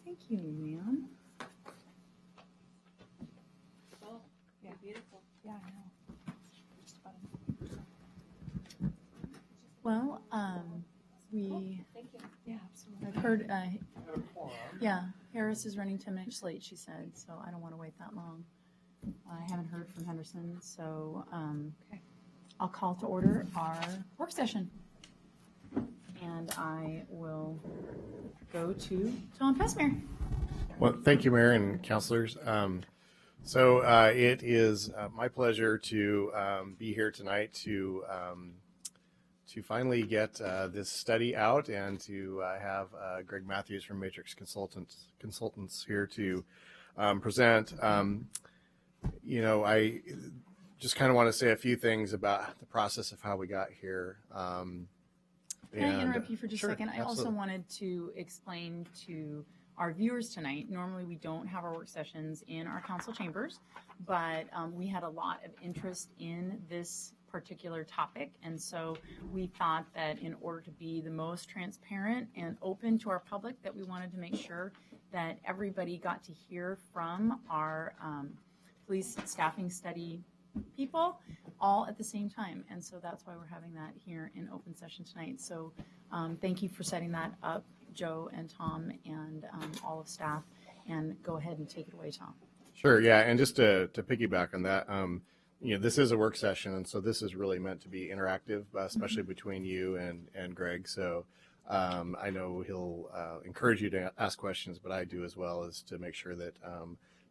Thank you, ma'am. Oh, yeah, beautiful. Yeah, I know. Well, Thank you. yeah, absolutely. I've heard, yeah, Harris is running 10 minutes late, she said, so I don't want to wait that long. I haven't heard from Henderson, so Okay. I'll call to order our work session. And I will go to Tom Pesmere. Well, thank you, Mayor and councilors. It is my pleasure to be here tonight to finally get this study out and to have Greg Matthews from Matrix Consultants here to present. I just kind of want to say a few things about the process of how we got here. Can I interrupt you for just sure, a second? I absolutely. also wanted to explain to our viewers tonight, normally we don't have our work sessions in our council chambers, but we had a lot of interest in this particular topic, and so we thought that in order to be the most transparent and open to our public, that we wanted to make sure that everybody got to hear from our police staffing study people all at the same time, and so that's why we're having that here in open session tonight. So thank you for setting that up, Joe and Tom and all of staff, and go ahead and take it away, Tom. Sure, yeah, and just to piggyback on that, this is a work session, and so this is really meant to be interactive, especially between you and Greg. So I know he'll encourage you to ask questions, but I do as well, as to make sure that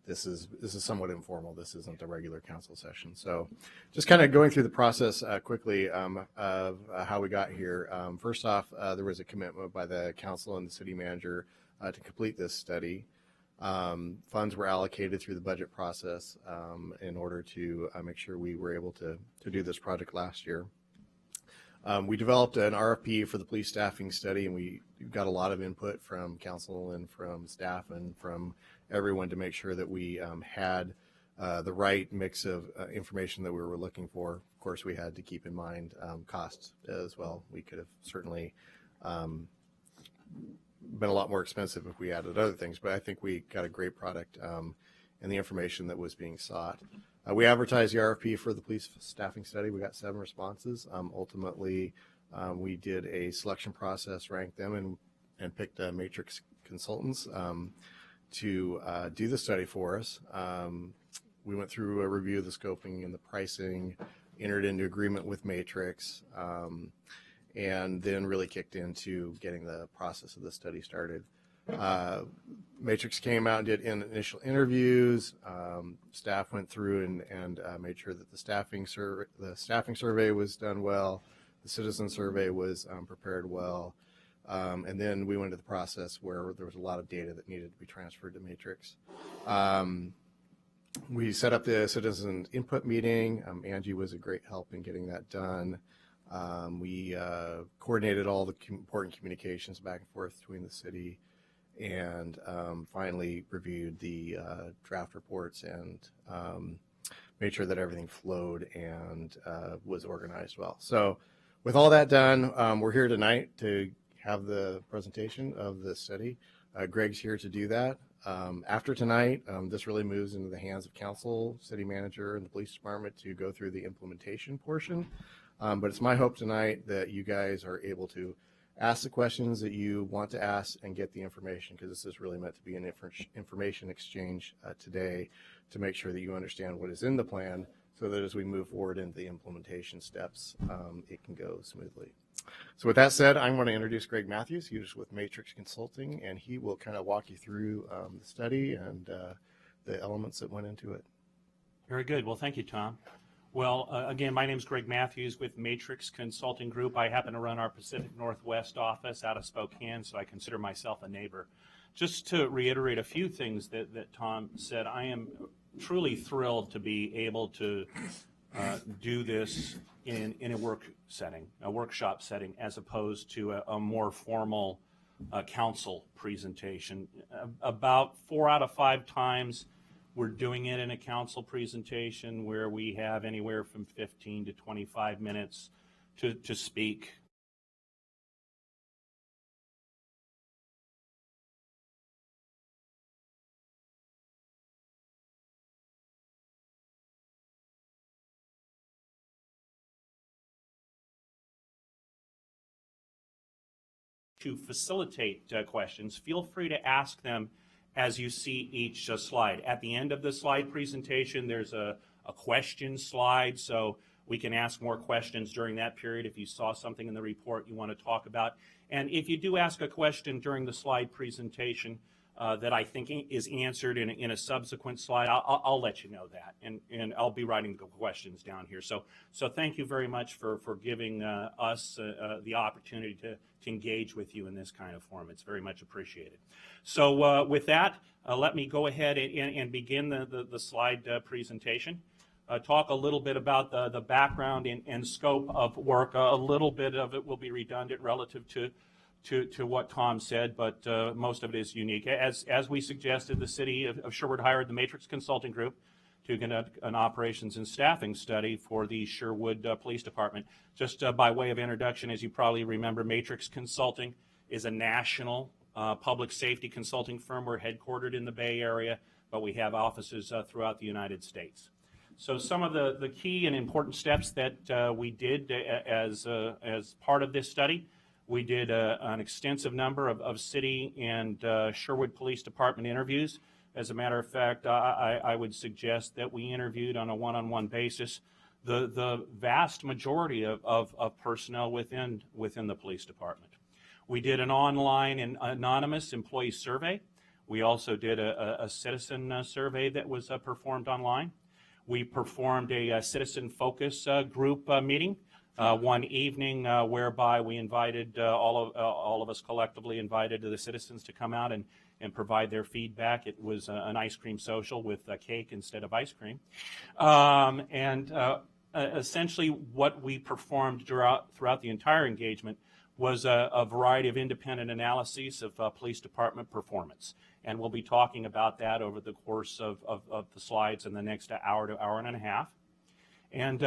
this is somewhat informal. This isn't a regular council session. So just kind of going through the process quickly of how we got here. First off, there was a commitment by the council and the city manager to complete this study. Funds were allocated through the budget process in order to make sure we were able to do this project last year. We developed an RFP for the police staffing study, and we got a lot of input from council and from staff and from everyone to make sure that we had the right mix of information that we were looking for. Of course, we had to keep in mind costs as well. We could have certainly been a lot more expensive if we added other things, but I think we got a great product and the information that was being sought. We advertised the RFP for the police staffing study. We got 7 responses. Ultimately, we did a selection process, ranked them, and picked Matrix Consultants to do the study for us. We went through a review of the scoping and the pricing, entered into agreement with Matrix, and then really kicked into getting the process of the study started. Matrix came out and did initial interviews. Staff went through and made sure that the staffing survey was done well. The citizen survey was prepared well. And then we went to the process where there was a lot of data that needed to be transferred to Matrix. We set up the citizen input meeting. Angie was a great help in getting that done. We coordinated all the important communications back and forth between the city, and finally reviewed the draft reports and made sure that everything flowed and was organized well. So with all that done, we're here tonight to have the presentation of the study. Greg's here to do that. After tonight, this really moves into the hands of council, city manager, and the police department to go through the implementation portion. But it's my hope tonight that you guys are able to ask the questions that you want to ask and get the information, because this is really meant to be an information exchange today to make sure that you understand what is in the plan, so that as we move forward into the implementation steps, it can go smoothly. So with that said, I'm going to introduce Greg Matthews. He's with Matrix Consulting, and he will kind of walk you through the study and the elements that went into it. Very good. Well, thank you, Tom. Well, again, my name is Greg Matthews with Matrix Consulting Group. I happen to run our Pacific Northwest office out of Spokane, so I consider myself a neighbor. Just to reiterate a few things that Tom said, I am truly thrilled to be able to do this in a work setting, a workshop setting, as opposed to a more formal council presentation. About 4 out of 5 times we're doing it in a council presentation where we have anywhere from 15 to 25 minutes to speak to facilitate questions, feel free to ask them as you see each slide. At the end of the slide presentation, there's a question slide, so we can ask more questions during that period if you saw something in the report you want to talk about. And if you do ask a question during the slide presentation that I think is answered in a subsequent slide, I'll let you know that, and I'll be writing the questions down here. So thank you very much for giving us the opportunity to engage with you in this kind of forum. It's very much appreciated. So with that, let me go ahead and begin the slide presentation. Talk a little bit about the background and scope of work. A little bit of it will be redundant relative to what Tom said, but most of it is unique. As we suggested, the city of Sherwood hired the Matrix Consulting Group to conduct an operations and staffing study for the Sherwood Police Department. Just by way of introduction, as you probably remember, Matrix Consulting is a national public safety consulting firm. We're headquartered in the Bay Area, but we have offices throughout the United States. So some of the key and important steps that we did as part of this study: we did an extensive number of city and Sherwood Police Department interviews. As a matter of fact, I would suggest that we interviewed on a one-on-one basis the vast majority of personnel within the police department. We did an online and anonymous employee survey. We also did a citizen survey that was performed online. We performed a citizen focus group meeting one evening whereby we invited all of us collectively invited the citizens to come out and provide their feedback. It was an ice cream social with cake instead of ice cream. Essentially what we performed throughout the entire engagement was a variety of independent analyses of police department performance. And we'll be talking about that over the course of the slides in the next hour to hour and a half. And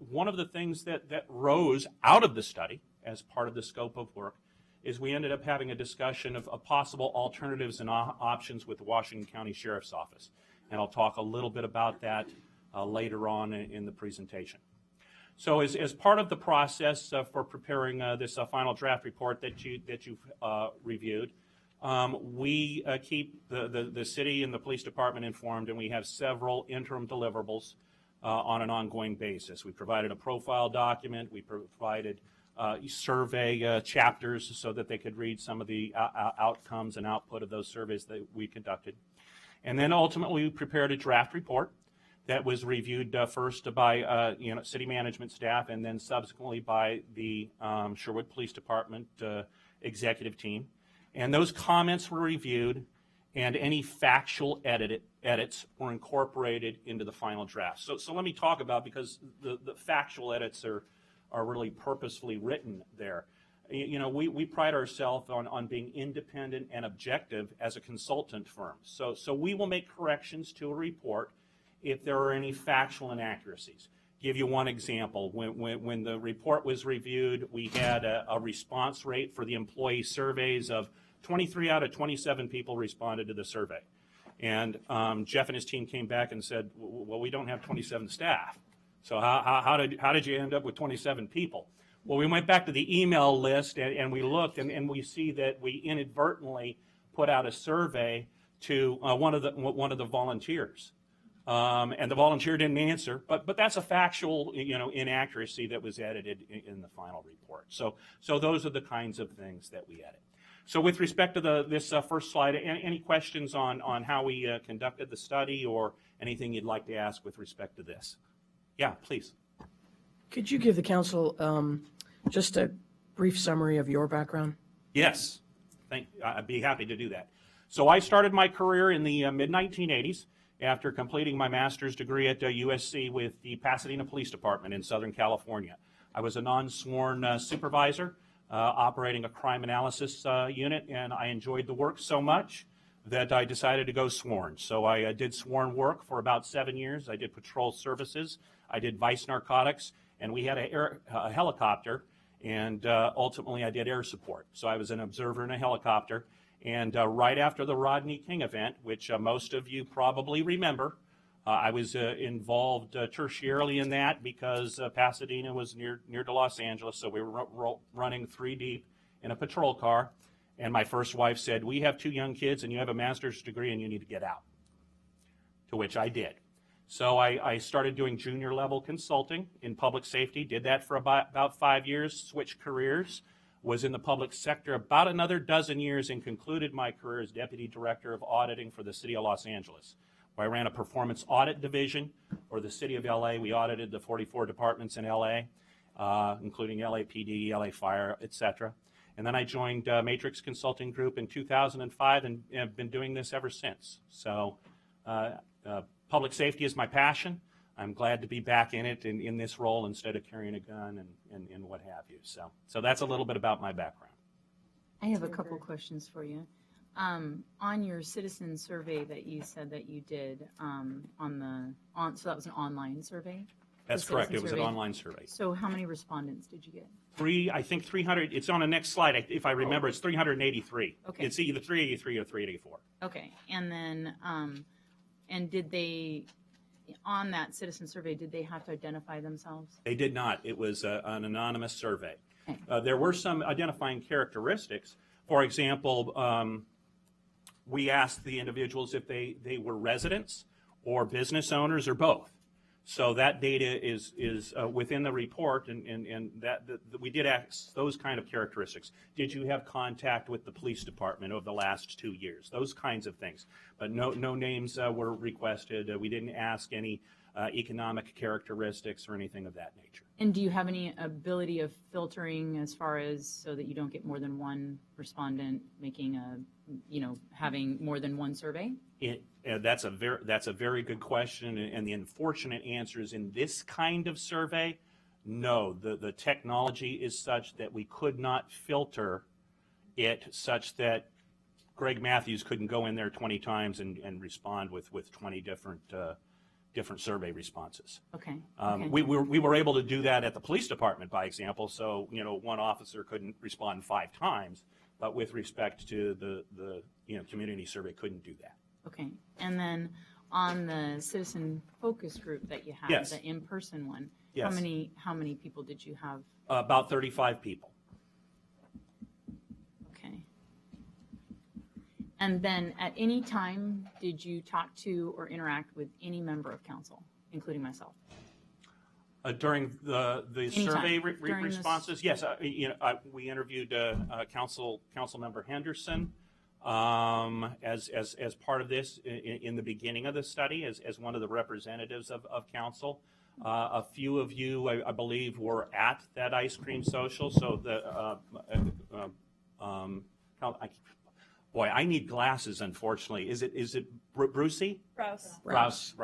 one of the things that rose out of the study as part of the scope of work is we ended up having a discussion of possible alternatives and options with the Washington County Sheriff's Office. And I'll talk a little bit about that later on in the presentation. So as part of the process for preparing this final draft report that you've reviewed, we keep the city and the police department informed, and we have several interim deliverables on an ongoing basis. We provided a profile document. We provided survey chapters so that they could read some of the outcomes and output of those surveys that we conducted. And then ultimately we prepared a draft report that was reviewed first by city management staff and then subsequently by the Sherwood Police Department executive team. And those comments were reviewed, and any factual edits were incorporated into the final draft. So let me talk about, because the factual edits are really purposefully written there. We pride ourselves on being independent and objective as a consultant firm. So we will make corrections to a report if there are any factual inaccuracies. Give you one example. When the report was reviewed, we had a response rate for the employee surveys of 23 out of 27 people responded to the survey. And Jeff and his team came back and said, well, we don't have 27 staff. So how did you end up with 27 people? Well, we went back to the email list and we looked, and we see that we inadvertently put out a survey to one of the volunteers. And the volunteer didn't answer, but that's a factual inaccuracy that was edited in the final report. So those are the kinds of things that we edit. So with respect to this first slide, any questions on how we conducted the study or anything you'd like to ask with respect to this? Yeah, please. Could you give the council just a brief summary of your background? Yes, I'd be happy to do that. So I started my career in the mid-1980s after completing my master's degree at USC with the Pasadena Police Department in Southern California. I was a non-sworn supervisor operating a crime analysis unit, and I enjoyed the work so much that I decided to go sworn. So I did sworn work for about 7 years. I did patrol services. I did vice narcotics, and we had a helicopter, and ultimately I did air support. So I was an observer in a helicopter. And right after the Rodney King event, which most of you probably remember, I was involved tertiarily in that because Pasadena was near to Los Angeles, so we were running 3 deep in a patrol car. And my first wife said, we have 2 young kids and you have a master's degree and you need to get out. To which I did. So I started doing junior level consulting in public safety, did that for about 5 years, switched careers, was in the public sector about another dozen years, and concluded my career as Deputy Director of Auditing for the City of Los Angeles, where I ran a performance audit division for the City of LA. We audited the 44 departments in LA, including LAPD, LA Fire, etc. And then I joined Matrix Consulting Group in 2005 and have been doing this ever since. So public safety is my passion. I'm glad to be back in it in this role instead of carrying a gun and what have you. So that's a little bit about my background. I have a couple questions for you. On your citizen survey that you said that you did so that was an online survey? That's The correct. citizen It was an survey. online survey. So how many respondents did you get? I think 300. It's on the next slide. If I remember, it's 383. Okay. It's either 383 or 384. Okay, and then, and did they, on that citizen survey, did they have to identify themselves? They did not. It was an anonymous survey. Okay. There were some identifying characteristics. For example, we asked the individuals if they were residents or business owners or both. So that data is within the report, and that we did ask those kind of characteristics. Did you have contact with the police department over the last 2 years? Those kinds of things. But no names were requested. We didn't ask any economic characteristics or anything of that nature. And do you have any ability of filtering as far as so that you don't get more than one respondent making having more than one survey? That's a very good question, and the unfortunate answer is in this kind of survey, no. The technology is such that we could not filter it such that Greg Matthews couldn't go in there 20 times and respond with 20 different survey responses. Okay. We were able to do that at the police department, by example. So one officer couldn't respond 5 times, but with respect to the community survey, couldn't do that. Okay, and then on the citizen focus group that you had, Yes. the in-person one, Yes. how many people did you have? About 35 people. Okay. And then at any time, did you talk to or interact with any member of council, including myself? During the survey During this- responses, yes, we interviewed council member Henderson as part of this in the beginning of the study as one of the representatives of council. A few of you, I believe, were at that ice cream social. So I need glasses. Unfortunately, is it Brucey? Browse.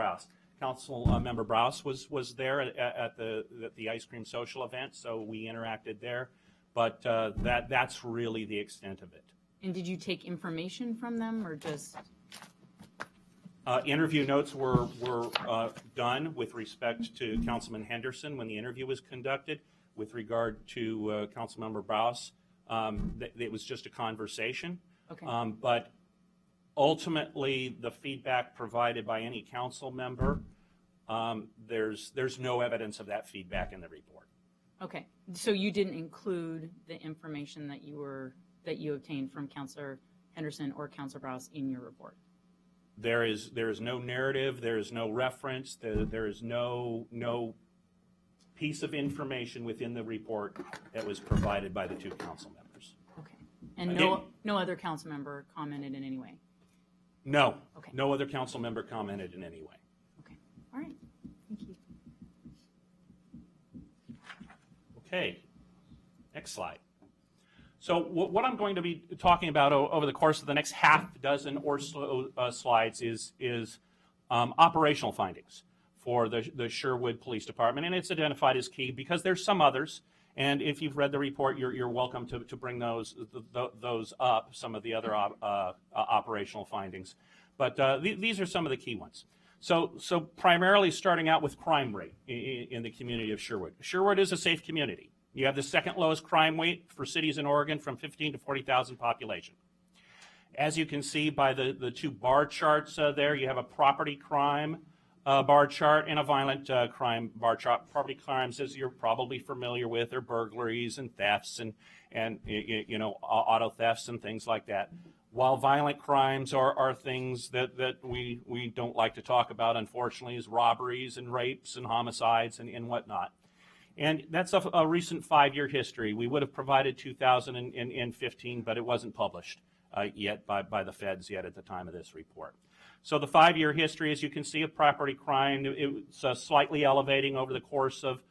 Council member Browse was there at the ice cream social event, so we interacted there. But that's really the extent of it. And did you take information from them or just? Interview notes were done with respect to Councilman Henderson when the interview was conducted. With regard to Councilmember Browse, it was just a conversation. Okay. But ultimately, the feedback provided by any council member, there's no evidence of that feedback in the report. Okay, so you didn't include the information that you obtained from Councilor Henderson or Councilor Browse in your report? There is no narrative, there is no reference, there is no piece of information within the report that was provided by the 2 council members. Okay, and Again- no other council member commented in any way? No, Okay. no other council member commented in any way. Okay, all right, thank you. Okay, next slide. So what I'm going to be talking about over the course of the next half dozen or so slides is operational findings for the Sherwood Police Department, and it's identified as key because there's some others, and if you've read the report, you're welcome to bring those up, some of the other operational findings. But these are some of the key ones. So primarily starting out with crime rate in the community of Sherwood. Sherwood is a safe community. You have the second lowest crime rate for cities in Oregon from 15 to 40,000 population. As you can see by the 2 bar charts there, you have a property crime bar chart and a violent crime bar chart. Property crimes, as you're probably familiar with, are burglaries and thefts and auto thefts and things like that. While violent crimes are things that we don't like to talk about, unfortunately, is robberies and rapes and homicides and whatnot. And that's a recent 5-year history. We would have provided 2015, but it wasn't published yet by the feds yet at the time of this report. So the 5-year history, as you can see, of property crime, it's slightly elevating over the course of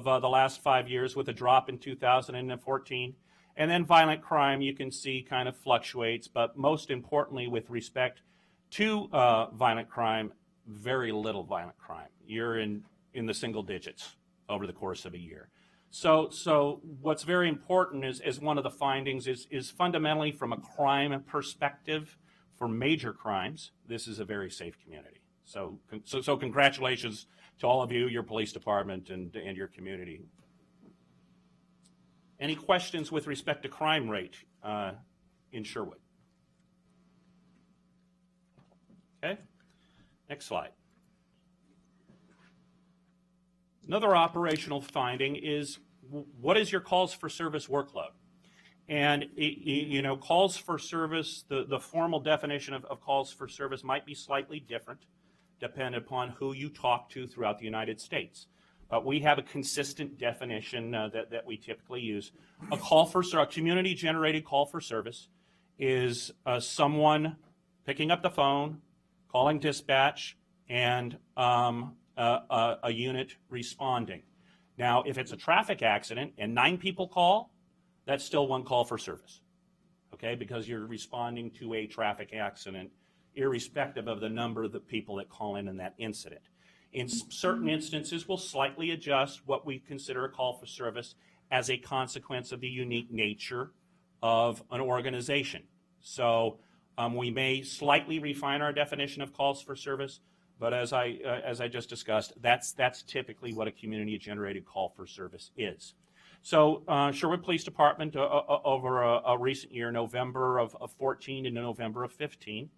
the last 5 years with a drop in 2014. And then violent crime, you can see, kind of fluctuates, but most importantly, with respect to violent crime, very little violent crime. You're in the single digits over the course of a year. So what's very important is one of the findings is fundamentally from a crime perspective, for major crimes, this is a very safe community. So congratulations to all of you, your police department, and your community. Any questions with respect to crime rate in Sherwood? Okay, next slide. Another operational finding is, what is your calls for service workload? And calls for service, the formal definition of calls for service might be slightly different depending upon who you talk to throughout the United States. But we have a consistent definition that we typically use. A community-generated call for service is someone picking up the phone, calling dispatch, and a unit responding. Now, if it's a traffic accident and 9 people call, that's still one call for service, okay, because you're responding to a traffic accident irrespective of the number of the people that call in that incident. In certain instances, we'll slightly adjust what we consider a call for service as a consequence of the unique nature of an organization. So we may slightly refine our definition of calls for service, but as I just discussed, that's typically what a community-generated call for service is. So Sherwood Police Department, over a recent year, November of 14 to November of 15,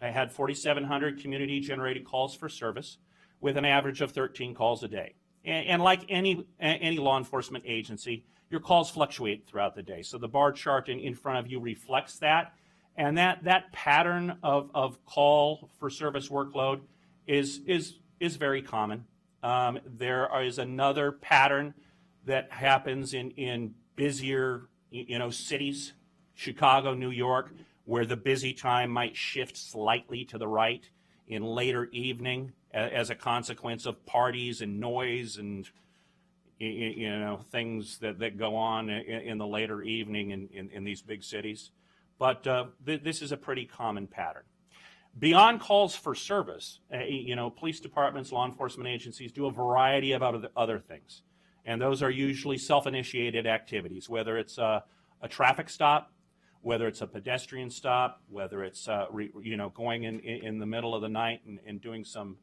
had 4,700 community-generated calls for service with an average of 13 calls a day. And like any law enforcement agency, your calls fluctuate throughout the day. So the bar chart in front of you reflects that. And that pattern of call for service workload is very common. There is another pattern that happens in busier cities, Chicago, New York, where the busy time might shift slightly to the right in later evening as a consequence of parties and noise and things that go on in the later evening in these big cities. But this is a pretty common pattern. Beyond calls for service, police departments, law enforcement agencies do a variety of other things. And those are usually self-initiated activities, whether it's a traffic stop, whether it's a pedestrian stop, whether it's going in the middle of the night and doing some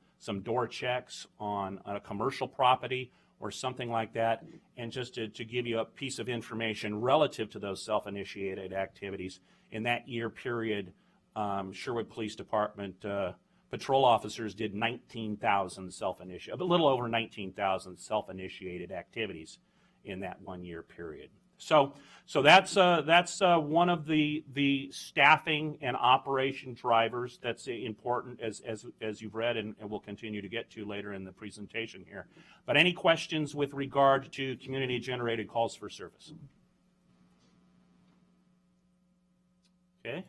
door checks on a commercial property or something like that. And just to give you a piece of information relative to those self-initiated activities, in that year period, Sherwood Police Department patrol officers did 19,000 a little over 19,000 self-initiated activities in that 1 year period. So that's one of the staffing and operation drivers that's important as you've read and we'll continue to get to later in the presentation here. But any questions with regard to community-generated calls for service? Okay.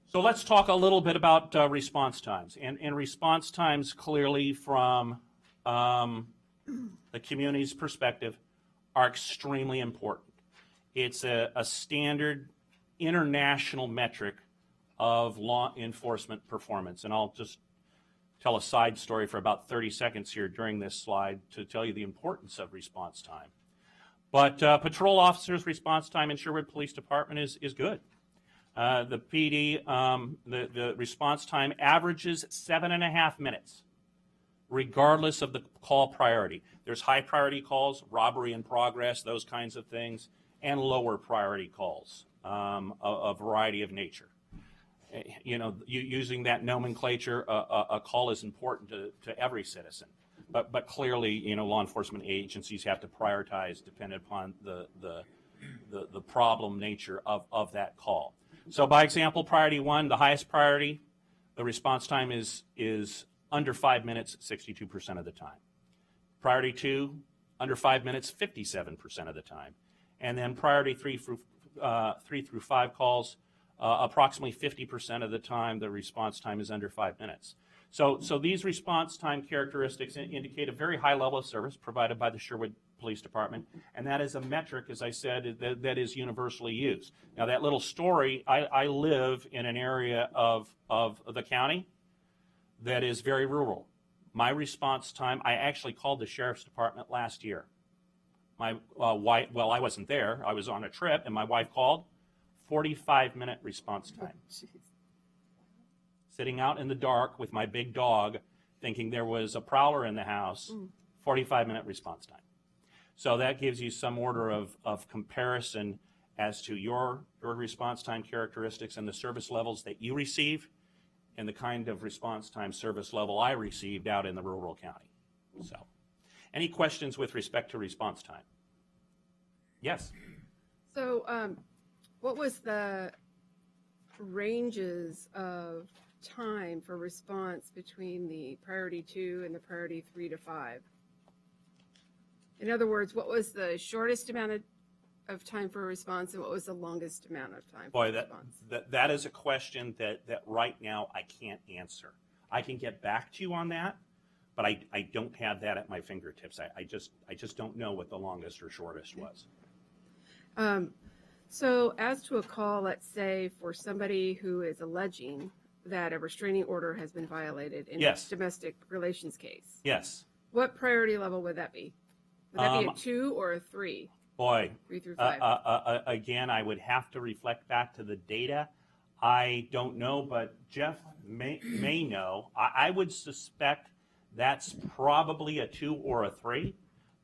So let's talk a little bit about response times. And response times clearly from the community's perspective are extremely important. It's a standard international metric of law enforcement performance. And I'll just tell a side story for about 30 seconds here during this slide to tell you the importance of response time. But patrol officers' response time in Sherwood Police Department is good. The PD, the response time averages 7.5 minutes, regardless of the call priority. There's high priority calls, robbery in progress, those kinds of things, and lower priority calls, a variety of nature. using that nomenclature, a call is important to every citizen. But clearly, law enforcement agencies have to prioritize depending upon the problem nature of that call. So by example, priority 1, the highest priority, the response time is under 5 minutes 62% of the time. Priority 2, under 5 minutes 57% of the time. And then priority 3 through 5 calls, approximately 50% of the time the response time is under 5 minutes. So these response time characteristics indicate a very high level of service provided by the Sherwood Police Department, and that is a metric, as I said, that is universally used. Now, that little story, I live in an area of the county that is very rural. My response time, I actually called the Sheriff's Department last year. My wife, well, I wasn't there. I was on a trip, and my wife called. 45-minute response time. Sitting out in the dark with my big dog, thinking there was a prowler in the house, 45-minute response time. So that gives you some order of comparison as to your response time characteristics and the service levels that you receive and the kind of response time service level I received out in the rural county. So, any questions with respect to response time? Yes? So, what was the ranges of time for response between the priority 2 and the priority 3 to 5? In other words, what was the shortest amount of time for a response, and what was the longest amount of time for a response? That is a question that right now I can't answer. I can get back to you on that, but I don't have that at my fingertips. I just don't know what the longest or shortest was. So as to a call, let's say, for somebody who is alleging that a restraining order has been violated in Yes. a domestic relations case. Yes. What priority level would that be? Would that be a 2 or a 3? Boy, 3 through 5. again, I would have to reflect back to the data. I don't know, but Jeff may know. I would suspect that's probably a 2 or a 3,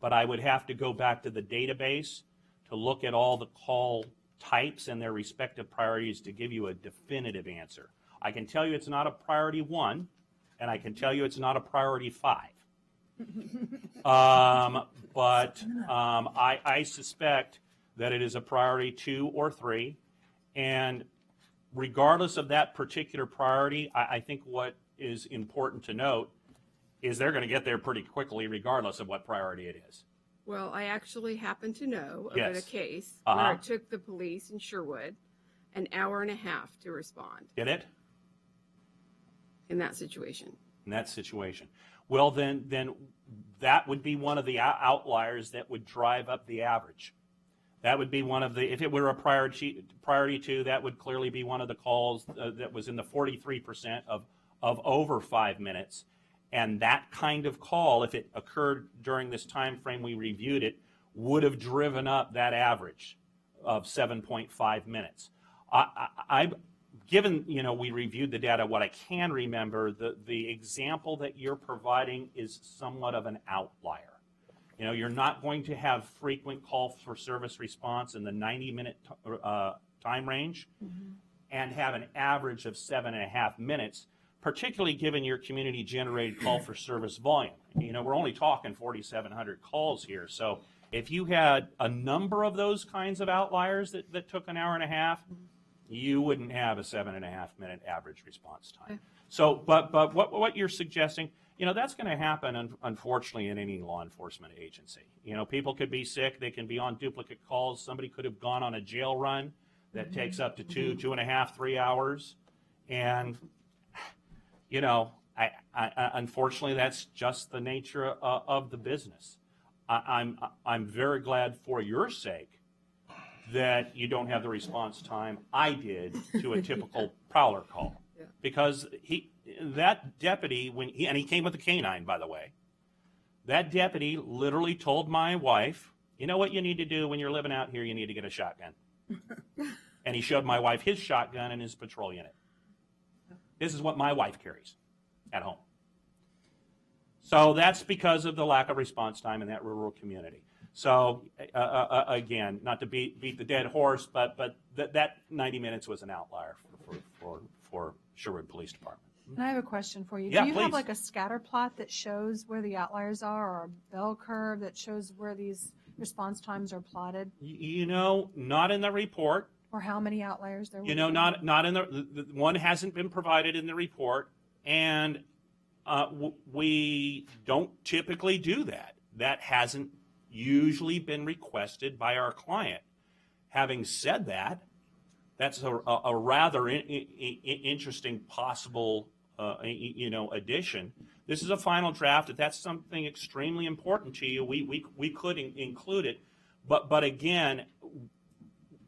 but I would have to go back to the database to look at all the call types and their respective priorities to give you a definitive answer. I can tell you it's not a priority 1, and I can tell you it's not a priority 5. But I suspect that it is a priority 2 or 3, and regardless of that particular priority, I think what is important to note is they're going to get there pretty quickly regardless of what priority it is. Well, I actually happen to know about Yes. a case Uh-huh. where it took the police in Sherwood an hour and a half to respond Get it? in that situation. In that situation. Well, then that would be one of the outliers that would drive up the average. That would be one of the, if it were a priority 2, that would clearly be one of the calls that was in the 43% of over 5 minutes. And that kind of call, if it occurred during this time frame we reviewed it, would have driven up that average of 7.5 minutes. Given, we reviewed the data, what I can remember, the example that you're providing is somewhat of an outlier. You're not going to have frequent call for service response in the 90-minute time range and have an average of 7.5 minutes, particularly given your community-generated call for service volume. We're only talking 4,700 calls here, so if you had a number of those kinds of outliers that took an hour and a half, you wouldn't have a 7.5-minute average response time. So, but what you're suggesting, that's going to happen, unfortunately, in any law enforcement agency. People could be sick, they can be on duplicate calls, somebody could have gone on a jail run that takes up to 2.5, 3 hours, and unfortunately, that's just the nature of the business. I'm very glad for your sake that you don't have the response time I did to a typical prowler call, because that deputy, and he came with a canine, by the way. That deputy literally told my wife, "You know what you need to do when you're living out here? You need to get a shotgun." And he showed my wife his shotgun in his patrol unit. This is what my wife carries at home. So that's because of the lack of response time in that rural community. So again, not to beat the dead horse, but that 90 minutes was an outlier for Sherwood Police Department. And I have a question for you. Yeah, Do you have please. like a scatter plot that shows where the outliers are, or a bell curve that shows where these response times are plotted, Not in the report. or how many outliers there will be? Not in the one hasn't been provided in the report, and we don't typically do that. That hasn't usually been requested by our client. Having said that, that's a rather interesting possible addition. This is a final draft. If that's something extremely important to you, we could include it. But again,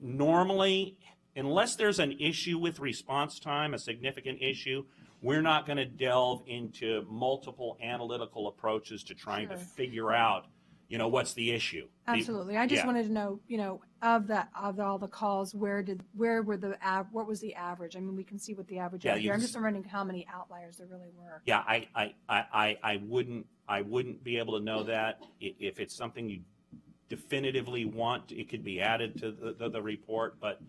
normally, unless there's an issue with response time, a significant issue, we're not going to delve into multiple analytical approaches to trying to Sure. figure out, what's the issue. Absolutely. I just Yeah. wanted to know, of all the calls, what was the average? I mean, we can see what the average Yeah, is you here. I'm can just wondering how many outliers there really were. Yeah, I wouldn't be able to know that. If it's something you definitively want, it could be added to the report, but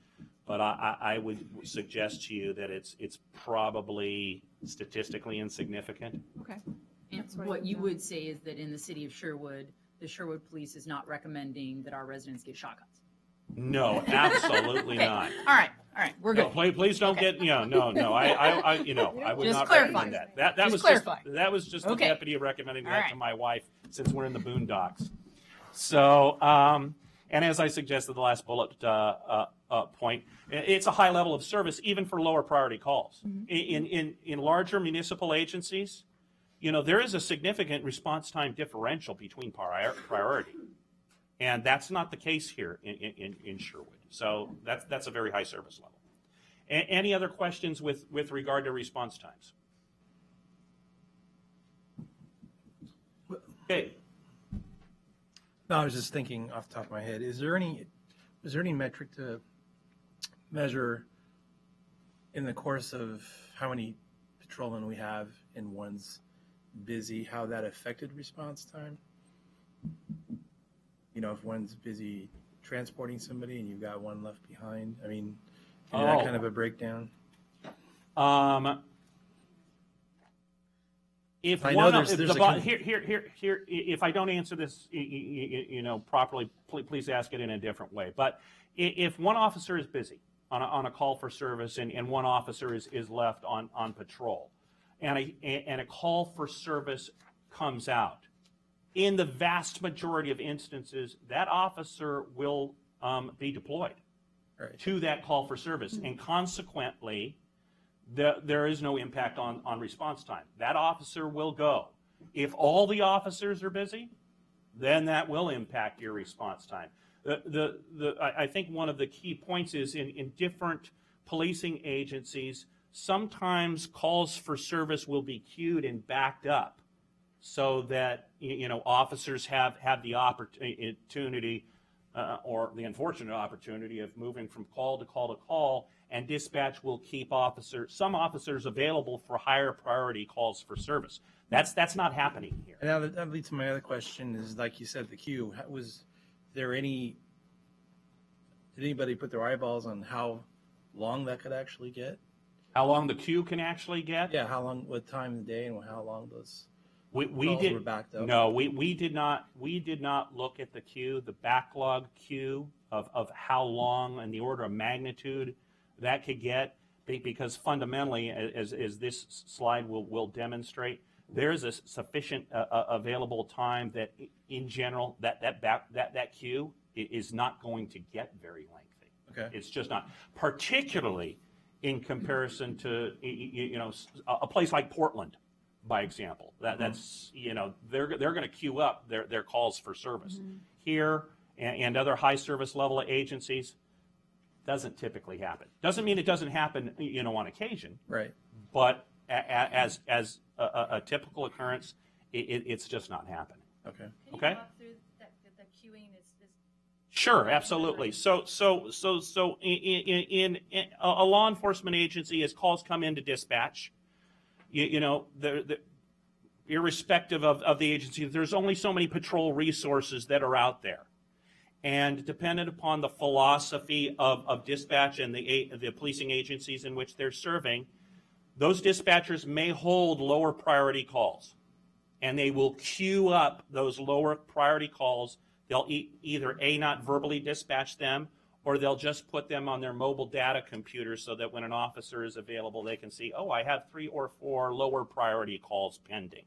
I would suggest to you that it's probably statistically insignificant. Okay. And That's what I what would you know. would say is that in the city of Sherwood, the Sherwood Police is not recommending that our residents get shotguns. No, absolutely Okay. not. All right, we're No, good. please don't get, no. I would Just not clarifying. recommend that. That Just was clarifying. that was just the Okay. deputy recommending All that right. to my wife since we're in the boondocks. So, and as I suggested, the last bullet point, it's a high level of service even for lower priority calls. In larger municipal agencies, there is a significant response time differential between priority. And that's not the case here in Sherwood. So that's a very high service level. Any other questions with regard to response times? Okay. No, I was just thinking off the top of my head, is there any metric to measure in the course of how many patrolmen we have and one's busy, how that affected response time? If one's busy transporting somebody and you've got one left behind, I mean, that kind of a breakdown? If I one, know if there's the a bo- here, if I don't answer this, properly, please ask it in a different way. But if one officer is busy on a call for service and one officer is left on patrol, and a call for service comes out, in the vast majority of instances, that officer will be deployed Right. to that call for service, and consequently, there is no impact on response time. That officer will go. If all the officers are busy, then that will impact your response time. I think one of the key points is in different policing agencies, sometimes calls for service will be queued and backed up so that officers have the opportunity or the unfortunate opportunity of moving from call to call to call, and dispatch will keep some officers available for higher priority calls for service. That's not happening here. And now that leads to my other question is, like you said, the queue, did anybody put their eyeballs on how long that could actually get? How long the queue can actually get? Yeah, how long, what time of the day and how long those We calls did were backed up? no, we did not look at the queue, the backlog queue of how long and the order of magnitude that could get, because fundamentally, as this slide will demonstrate, there is a sufficient available time that in general that queue is not going to get very lengthy. Okay. It's just not, particularly in comparison to a place like Portland, by example. That's they're going to queue up their calls for service. Here and other high service level agencies, doesn't typically happen. Doesn't mean it doesn't happen on occasion, Right. but as a typical occurrence, it's just not happening. Okay. Okay. Walk through the queuing is Sure, absolutely. So in a law enforcement agency, as calls come into dispatch, irrespective of the agency, there's only so many patrol resources that are out there. And dependent upon the philosophy of dispatch and the policing agencies in which they're serving, those dispatchers may hold lower priority calls, and they will queue up those lower priority calls. They'll either not verbally dispatch them, or they'll just put them on their mobile data computer so that when an officer is available, they can see, oh, I have 3 or 4 lower priority calls pending.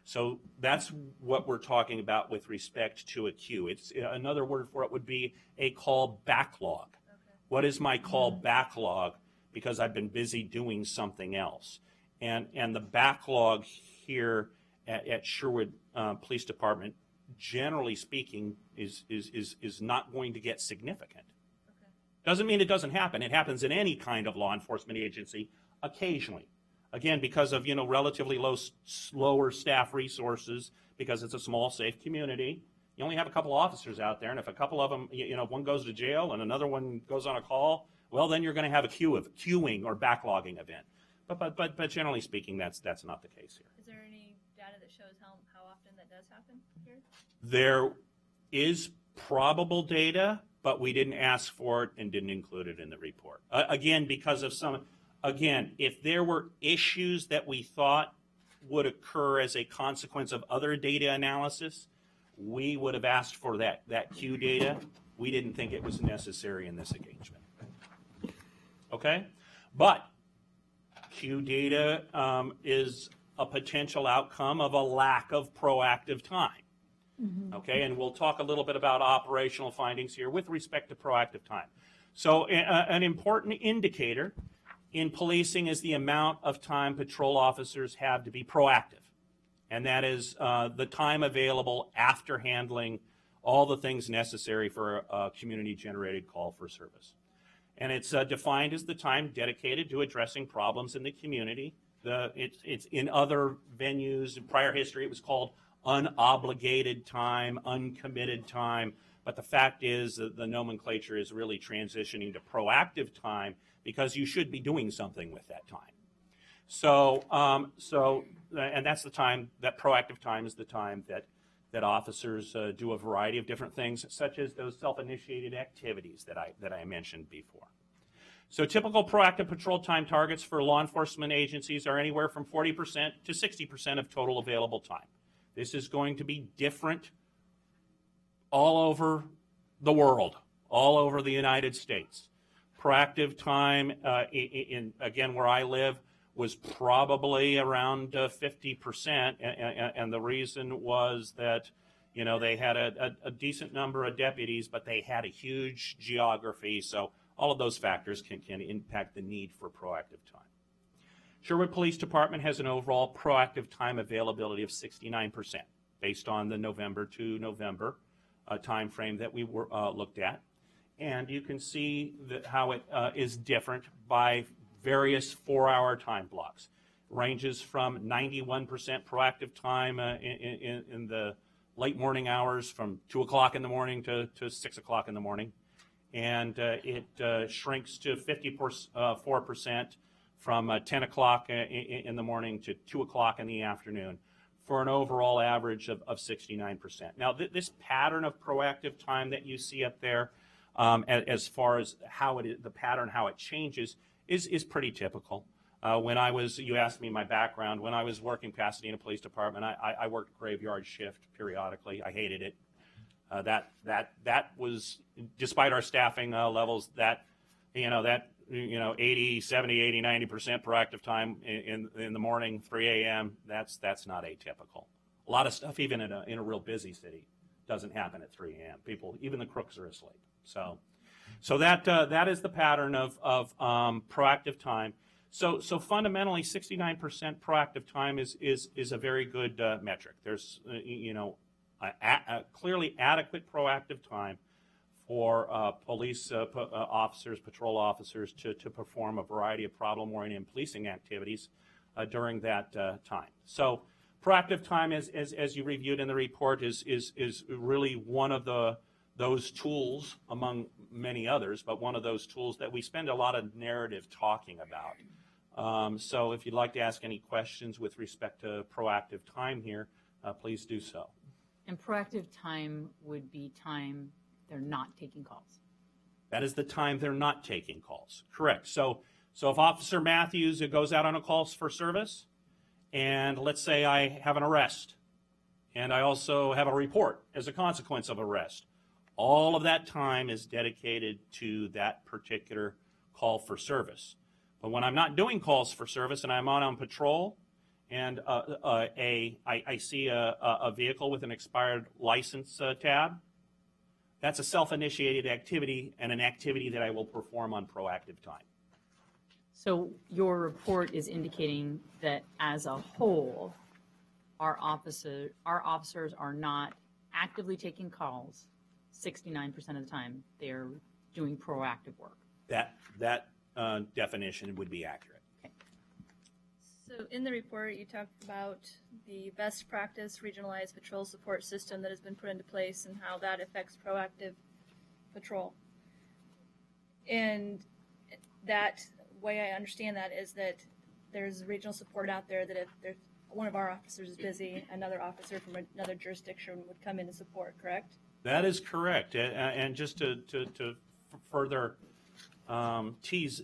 So that's what we're talking about with respect to a queue. It's another word for it would be a call backlog. Okay. What is my call backlog? Because I've been busy doing something else. And the backlog here at Sherwood Police Department, generally speaking, is not going to get significant. Okay. Doesn't mean it doesn't happen. It happens in any kind of law enforcement agency occasionally. Again, because of relatively slower staff resources, because it's a small, safe community. You only have a couple officers out there, and if a couple of them, one goes to jail and another one goes on a call, well, then you're going to have a queuing or backlogging event. But generally speaking, that's not the case here. Is there any data that shows how often that does happen here? There is probable data, but we didn't ask for it and didn't include it in the report. Again, because of if there were issues that we thought would occur as a consequence of other data analysis, we would have asked for that queue data. We didn't think it was necessary in this engagement. Okay? But queue data is a potential outcome of a lack of proactive time. Mm-hmm. Okay, and we'll talk a little bit about operational findings here with respect to proactive time. So an important indicator in policing is the amount of time patrol officers have to be proactive. And that is the time available after handling all the things necessary for a community-generated call for service. And it's defined as the time dedicated to addressing problems in the community. It's in other venues, in prior history, it was called unobligated time, uncommitted time. But the fact is that the nomenclature is really transitioning to proactive time, because you should be doing something with that time. So and that's the time, that proactive time is the time that officers do a variety of different things, such as those self-initiated activities that I mentioned before. So typical proactive patrol time targets for law enforcement agencies are anywhere from 40% to 60% of total available time. This is going to be different all over the world, all over the United States. Proactive time, again, where I live, was probably around 50%, and the reason was that, they had a decent number of deputies, but they had a huge geography, so all of those factors can impact the need for proactive time. Sherwood Police Department has an overall proactive time availability of 69%, based on the November to November time frame that we looked at. And you can see how it is different by various 4-hour time blocks. Ranges from 91% proactive time in the late morning hours, from 2 o'clock in the morning to 6 o'clock in the morning. And it shrinks to 54% from 10 o'clock in the morning to 2 o'clock in the afternoon, for an overall average of 69%. Now, this pattern of proactive time that you see up there, as far as how the pattern, how it changes, is pretty typical. You asked me my background. When I was working Pasadena Police Department, I worked graveyard shift periodically. I hated it. That was, despite our staffing levels, 80, 70, 80, 90% proactive time in the morning, 3 a.m., that's not atypical. A lot of stuff, even in a real busy city, doesn't happen at 3 a.m. People, even the crooks, are asleep. So that is the pattern of proactive time. So fundamentally, 69% proactive time is a very good metric. There's a clearly adequate proactive time for police officers, patrol officers to perform a variety of problem-oriented policing activities during that time. So proactive time, as you reviewed in the report, is really one of those tools, among many others, but one of those tools that we spend a lot of narrative talking about. So if you'd like to ask any questions with respect to proactive time here, please do so. And proactive time would be time they're not taking calls. That is the time they're not taking calls. Correct. So So if Officer Matthews goes out on a call for service, and let's say I have an arrest, and I also have a report as a consequence of arrest, all of that time is dedicated to that particular call for service. But when I'm not doing calls for service and I'm on patrol, and I see a vehicle with an expired license tab, that's a self-initiated activity and an activity that I will perform on proactive time. So your report is indicating that as a whole, our officers are not actively taking calls 69% of the time. They're doing proactive work. That definition would be accurate. So in the report, you talked about the best practice regionalized patrol support system that has been put into place and how that affects proactive patrol. And that way I understand that is that there's regional support out there that if one of our officers is busy, another officer from another jurisdiction would come in and support, correct? That is correct. And just to further tease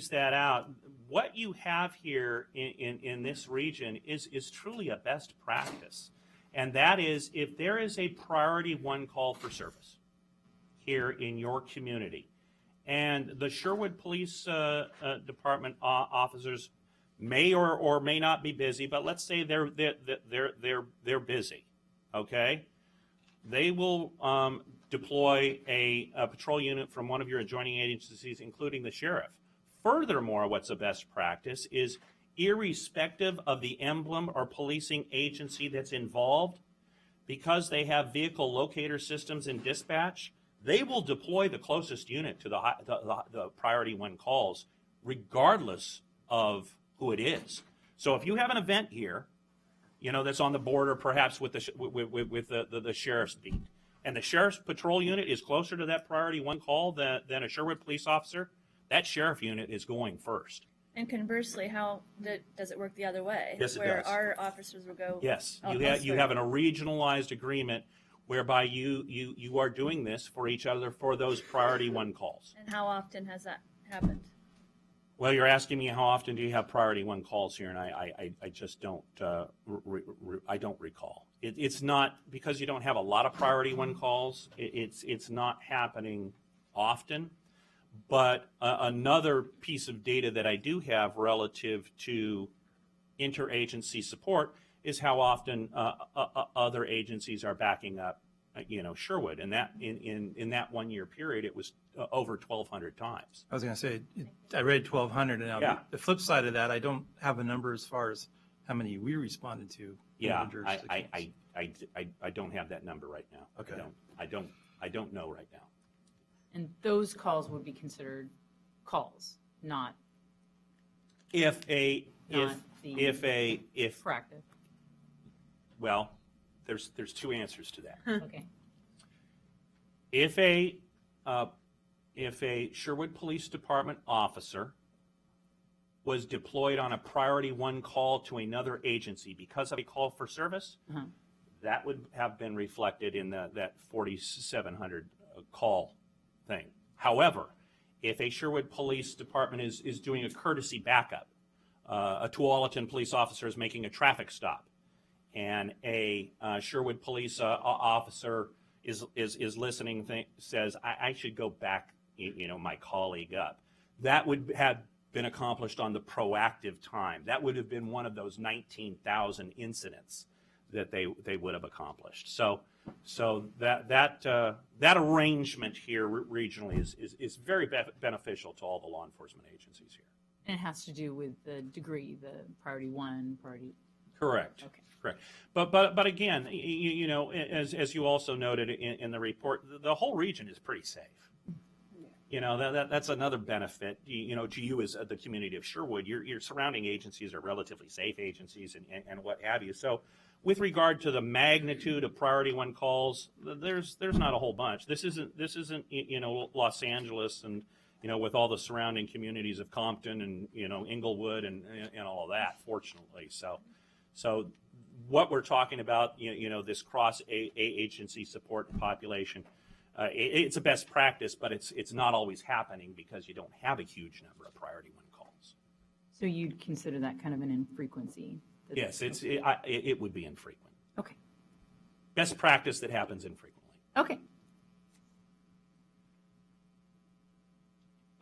that out, what you have here in this region is truly a best practice. And that is, if there is a priority one call for service here in your community, and the Sherwood Police Department officers may or may not be busy, but let's say they're busy, okay? They will deploy a patrol unit from one of your adjoining agencies, including the sheriff. Furthermore, what's a best practice is, irrespective of the emblem or policing agency that's involved, because they have vehicle locator systems in dispatch, they will deploy the closest unit to the priority one calls, regardless of who it is. So if you have an event here, that's on the border perhaps with the sheriff's beat, and the sheriff's patrol unit is closer to that priority one call than a Sherwood police officer, that sheriff unit is going first. And conversely, how does it work the other way? Yes, it where does. Our officers will go. Yes, you elsewhere. have a regionalized agreement whereby you are doing this for each other for those priority one calls. And how often has that happened? Well, you're asking me how often do you have priority one calls here, and I just don't I don't recall. It's not because you don't have a lot of priority one calls. It's not happening often. But another piece of data that I do have relative to interagency support is how often other agencies are backing up, Sherwood, and that in that 1 year period, it was over 1,200 times. I was going to say, I read 1,200, and now Yeah. the flip side of that, I don't have a number as far as how many we responded to. Yeah, jurisdictions. I don't have that number right now. Okay. I don't know right now. And those calls would be considered calls, not If proactive. well, there's two answers to that. Okay. If a Sherwood Police Department officer was deployed on a priority one call to another agency because of a call for service, that would have been reflected in that 4,700 call thing. However, if a Sherwood Police Department is doing a courtesy backup, a Tualatin police officer is making a traffic stop, and a Sherwood police officer is listening, says, I should go back, my colleague up. That would have been accomplished on the proactive time. That would have been one of those 19,000 incidents that they would have accomplished. So that arrangement here regionally is very beneficial to all the law enforcement agencies here. And it has to do with the degree, the priority one, priority. Correct. Okay. Correct. But again, as you also noted in the report, the whole region is pretty safe. That's another benefit. To you as the community of Sherwood, your surrounding agencies are relatively safe agencies and what have you. So, with regard to the magnitude of priority one calls, there's not a whole bunch. This isn't Los Angeles and with all the surrounding communities of Compton and Inglewood and all of that. Fortunately, so what we're talking about, this cross agency support population, It's a best practice, but it's not always happening because you don't have a huge number of priority 1 calls. So you'd consider that kind of an infrequency? Yes, it would be infrequent. Okay. Best practice that happens infrequently. Okay.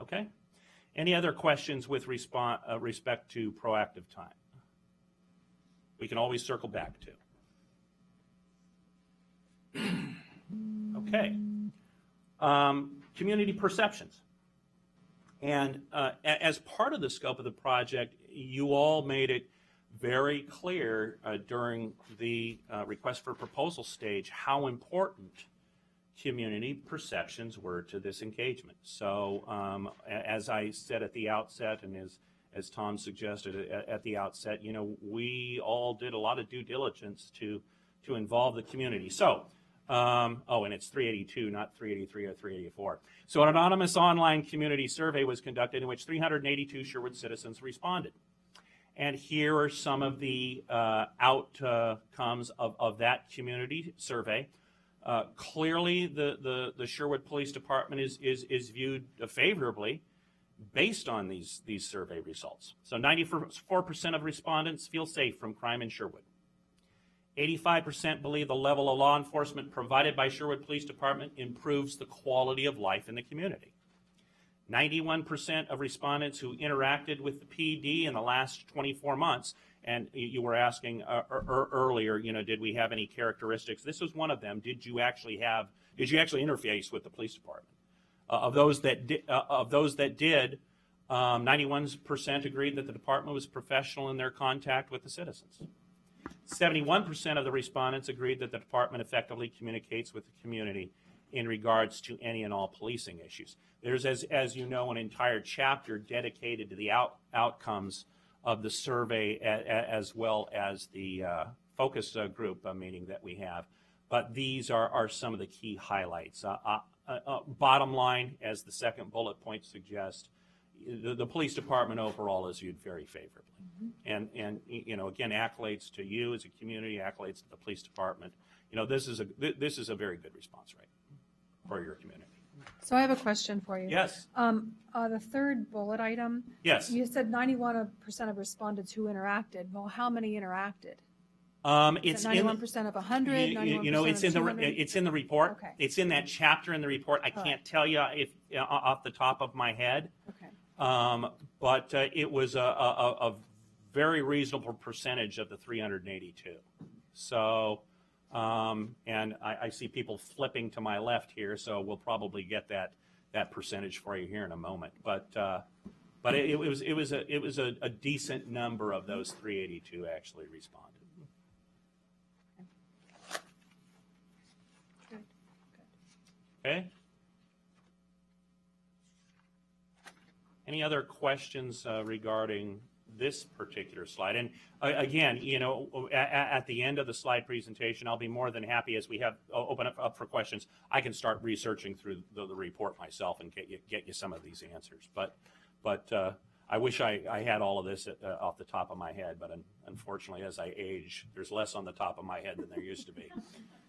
Okay. Any other questions with respect to proactive time? We can always circle back to. Okay. Community perceptions. And as part of the scope of the project, you all made it very clear during the request for proposal stage how important community perceptions were to this engagement. So as I said at the outset, and as Tom suggested at the outset, you know, we all did a lot of due diligence to involve the community. So, and it's 382, not 383 or 384. So an anonymous online community survey was conducted in which 382 Sherwood citizens responded. And here are some of the outcomes of that community survey. Clearly, the Sherwood Police Department is viewed favorably based on these survey results. So 94% of respondents feel safe from crime in Sherwood. 85% believe the level of law enforcement provided by Sherwood Police Department improves the quality of life in the community. 91% of respondents who interacted with the PD in the last 24 months, and you were asking earlier, you know, did we have any characteristics? This was one of them. Did you actually interface with the police department? Of those that did, 91% agreed that the department was professional in their contact with the citizens. 71% of the respondents agreed that the department effectively communicates with the community in regards to any and all policing issues. There's, as you know, an entire chapter dedicated to the outcomes of the survey as well as the focus group meeting that we have. But these are some of the key highlights. Bottom line, as the second bullet point suggests, the police department overall is viewed very favorably. Mm-hmm. And you know, again, accolades to you as a community, accolades to the police department. You know, this is a very good response rate for your community. So I have a question for you. Yes. The third bullet item. Yes. You said 91% of respondents who interacted. Well, how many interacted? It's 91% of 100. You know, it's in the report. Okay. It's in that chapter in the report. I can't tell you if off the top of my head. Okay. But it was a very reasonable percentage of the 382. So, and I see people flipping to my left here, so we'll probably get that percentage for you here in a moment. But it was a decent number of those 382 actually responded. Okay. Any other questions regarding this particular slide? And again, you know, at the end of the slide presentation, I'll be more than happy as we have open up for questions. I can start researching through the report myself and get you some of these answers. But I wish I had all of this off the top of my head. But unfortunately, as I age, there's less on the top of my head than there used to be.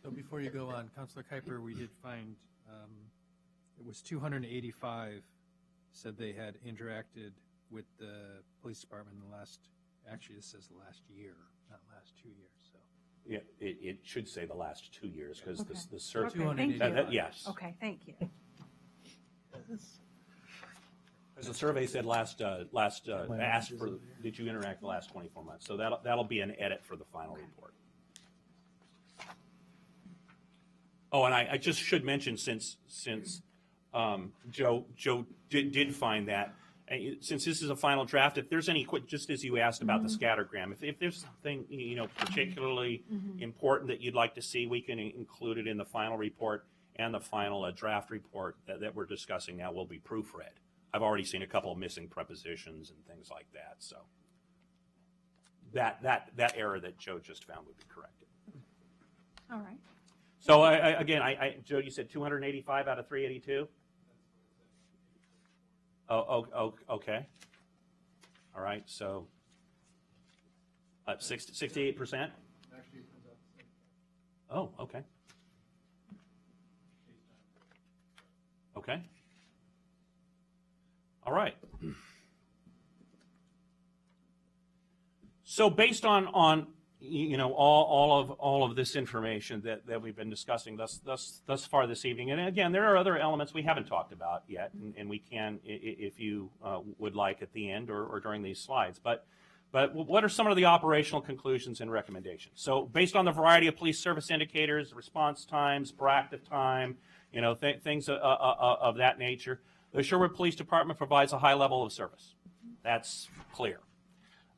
So before you go on, Councilor Kuiper, we did find it was 285 said they had interacted with the police department in the last, actually it says the last year, not last 2 years. So yeah, it should say the last 2 years because Okay. the search. Okay, thank you. Yes. Okay, thank you. As the survey said asked for, did you interact the last 24 months? So that'll be an edit for the final report. Oh, and I just should mention since Joe did find that, since this is a final draft, if there's any, just as you asked about the scattergram, if there's something, you know, particularly important that you'd like to see, we can include it in the final report, and the final draft report that we're discussing now will be proofread. I've already seen a couple of missing prepositions and things like that, so that error that Joe just found would be corrected. All right. So again, Joe, you said 285 out of 382? Oh, okay. All right, so 68%? Oh, okay. Okay. All right. So based on all of this information that we've been discussing thus far this evening, and again, there are other elements we haven't talked about yet, and we can, if you would like, at the end or during these slides. But what are some of the operational conclusions and recommendations? So based on the variety of police service indicators, response times, proactive time, things of that nature, the Sherwood Police Department provides a high level of service. That's clear.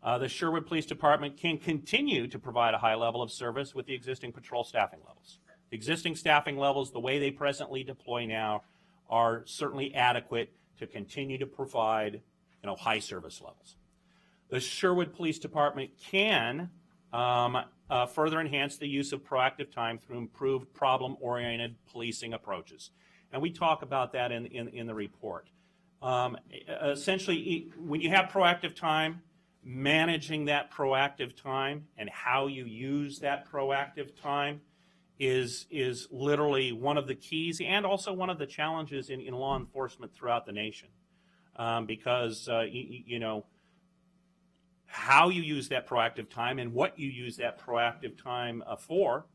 The Sherwood Police Department can continue to provide a high level of service with the existing patrol staffing levels. The existing staffing levels, the way they presently deploy now, are certainly adequate to continue to provide high service levels. The Sherwood Police Department can further enhance the use of proactive time through improved problem-oriented policing approaches. And we talk about that in the report. Essentially, when you have proactive time, managing that proactive time and how you use that proactive time is literally one of the keys and also one of the challenges in law enforcement throughout the nation. Because, how you use that proactive time and what you use that proactive time for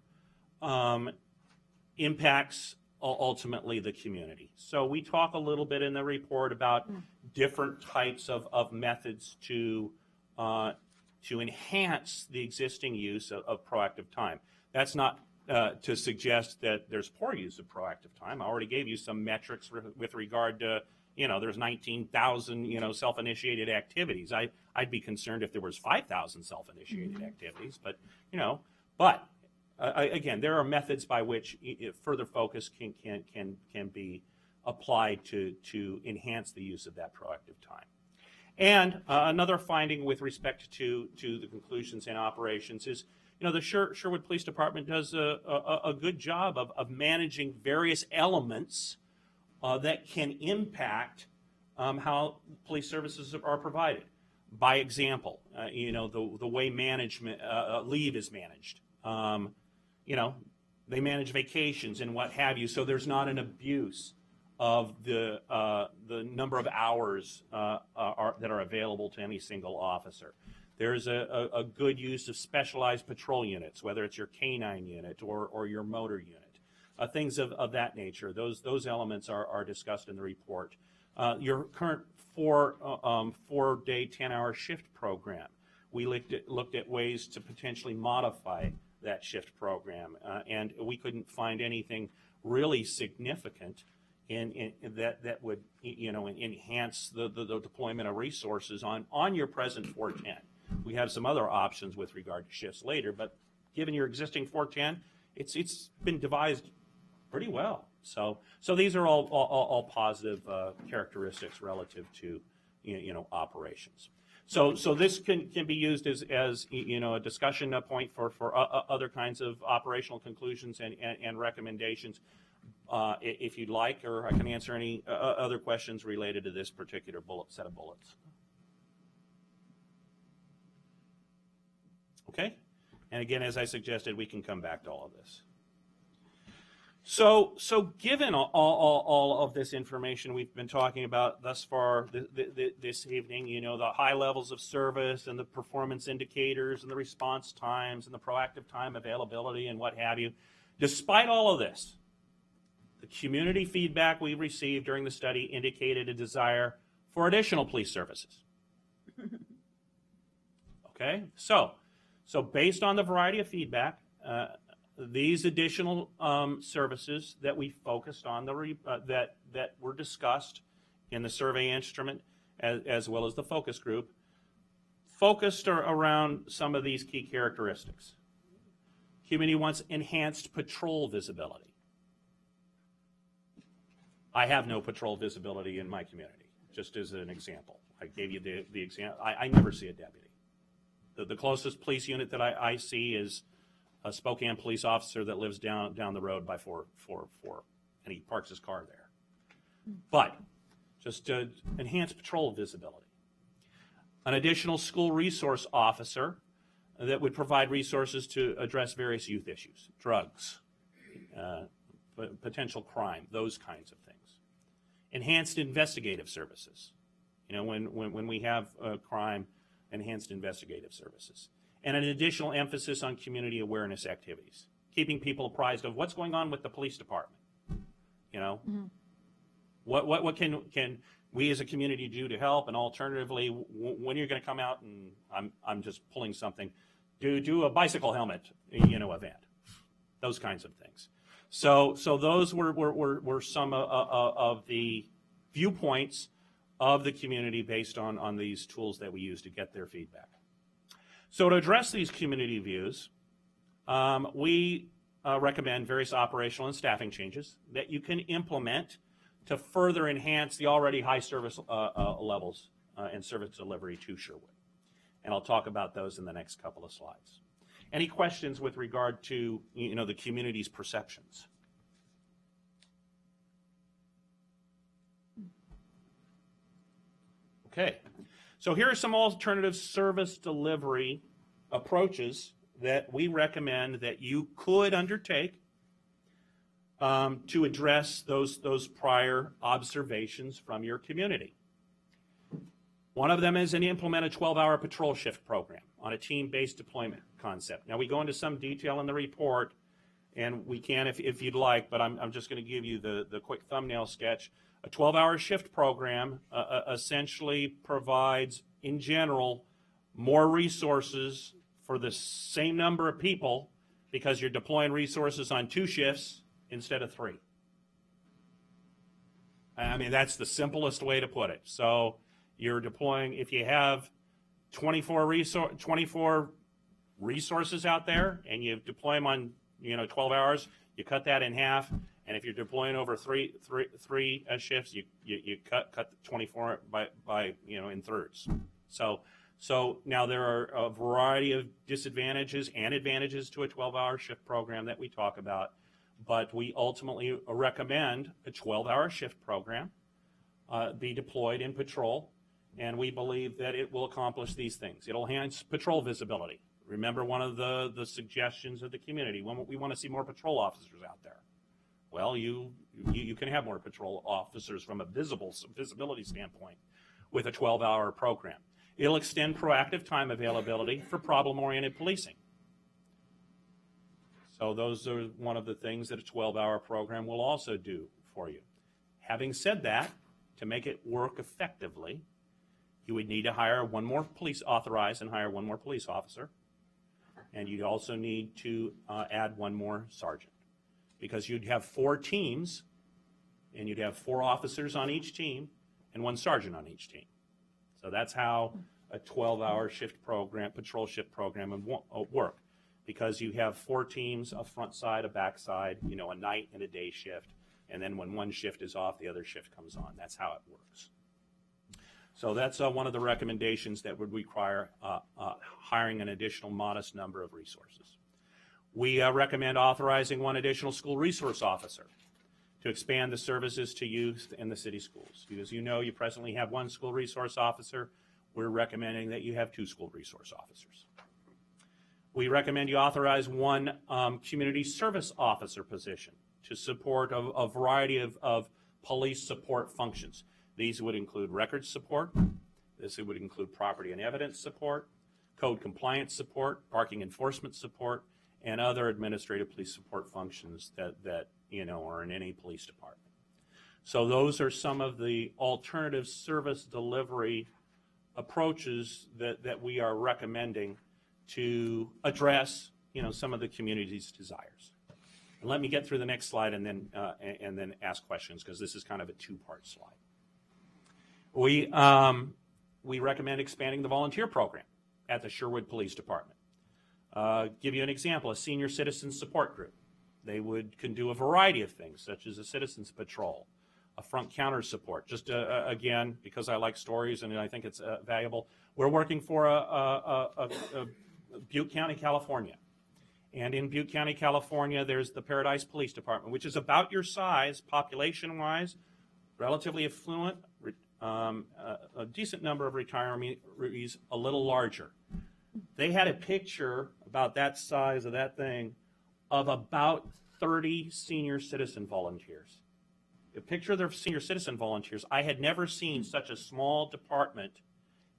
impacts ultimately the community. So we talk a little bit in the report about different types of methods to enhance the existing use of proactive time. That's not to suggest that there's poor use of proactive time. I already gave you some metrics with regard to, there's 19,000, self-initiated activities. I'd be concerned if there was 5,000 self-initiated activities, but, again, there are methods by which further focus can be applied to enhance the use of that proactive time. And another finding with respect to the conclusions and operations is, the Sherwood Police Department does a good job of managing various elements that can impact how police services are provided. By example, the way management leave is managed. They manage vacations and what have you, so there's not an abuse of the number of hours that are available to any single officer. There's a good use of specialized patrol units, whether it's your canine unit or your motor unit. Things of that nature. Those elements are discussed in the report. Your current four-day, 10-hour shift program. We looked at ways to potentially modify that shift program, and we couldn't find anything really significant in that would enhance the deployment of resources on your present 410. We have some other options with regard to shifts later, but given your existing 410, it's been devised pretty well. So these are all positive characteristics relative to operations. So this can be used as a discussion point for other kinds of operational conclusions and recommendations, if you'd like, or I can answer any other questions related to this particular set of bullets. Okay, and again, as I suggested, we can come back to all of this. So given all of this information we've been talking about thus far this evening, the high levels of service and the performance indicators and the response times and the proactive time availability and what have you, despite all of this, the community feedback we received during the study indicated a desire for additional police services. Okay, so based on the variety of feedback, these additional services that we focused on, that were discussed in the survey instrument as well as the focus group, focused around some of these key characteristics. Community wants enhanced patrol visibility. I have no patrol visibility in my community, just as an example. I gave you the example. I never see a deputy. The closest police unit that I see is a Spokane police officer that lives down the road by 444, and he parks his car there. But just to enhance patrol visibility. An additional school resource officer that would provide resources to address various youth issues, drugs, potential crime, those kinds of things. enhanced investigative services. You know, when we have a crime, enhanced investigative services. And an additional emphasis on community awareness activities, keeping people apprised of what's going on with the police department. You know, what can we as a community do to help? And alternatively, when you're going to come out and I'm just pulling something, do a bicycle helmet, you know, event, those kinds of things. So those were some of the viewpoints of the community based on these tools that we use to get their feedback. So to address these community views, we recommend various operational and staffing changes that you can implement to further enhance the already high service levels and service delivery to Sherwood. And I'll talk about those in the next couple of slides. Any questions with regard to, you know, the community's perceptions? Okay, so here are some alternative service delivery approaches that we recommend that you could undertake to address those prior observations from your community. One of them is an implement a 12-hour patrol shift program on a team-based deployment concept. Now, we go into some detail in the report, and we can if you'd like, but I'm just going to give you the quick thumbnail sketch. A 12-hour shift program essentially provides, in general, more resources for the same number of people because you're deploying resources on 2 shifts instead of 3. I mean, that's the simplest way to put it. So you're deploying, if you have 24 resources out there and you deploy them on, you know, 12 hours, you cut that in half. And if you're deploying over three shifts, you cut the 24 by you know, in thirds. So now there are a variety of disadvantages and advantages to a 12-hour shift program that we talk about, but we ultimately recommend a 12-hour shift program be deployed in patrol, and we believe that it will accomplish these things. It'll enhance patrol visibility. Remember one of the suggestions of the community, we want to see more patrol officers out there. Well, you can have more patrol officers from a visibility standpoint with a 12-hour program. It'll extend proactive time availability for problem-oriented policing. So those are one of the things that a 12-hour program will also do for you. Having said that, to make it work effectively, you would need to hire one more authorize and hire one more police officer, and you'd also need to add one more sergeant, because you'd have 4 teams, and you'd have 4 officers on each team and 1 sergeant on each team. So that's how a 12-hour shift program, patrol shift program would work, because you have 4 teams, a front side, a back side, you know, a night and a day shift, and then when one shift is off, the other shift comes on. That's how it works. So that's one of the recommendations that would require hiring an additional modest number of resources. We recommend authorizing 1 additional school resource officer to expand the services to youth in the city schools. As you know, you presently have 1 school resource officer. We're recommending that you have 2 school resource officers. We recommend you authorize 1 community service officer position to support a variety of police support functions. These would include records support. This would include property and evidence support, code compliance support, parking enforcement support, and other administrative police support functions that you know are in any police department. So those are some of the alternative service delivery approaches that we are recommending to address, you know, some of the community's desires. And let me get through the next slide and then ask questions, because this is kind of a 2-part slide. We recommend expanding the volunteer program at the Sherwood Police Department. Give you an example, a senior citizen support group. They can do a variety of things, such as a citizens patrol, a front counter support. Just again, because I like stories and I think it's valuable, we're working for Butte County, California. And in Butte County, California, there's the Paradise Police Department, which is about your size, population-wise, relatively affluent, a decent number of retirees, a little larger. They had a picture about that size of that thing of about 30 senior citizen volunteers. the picture of their senior citizen volunteers, I had never seen such a small department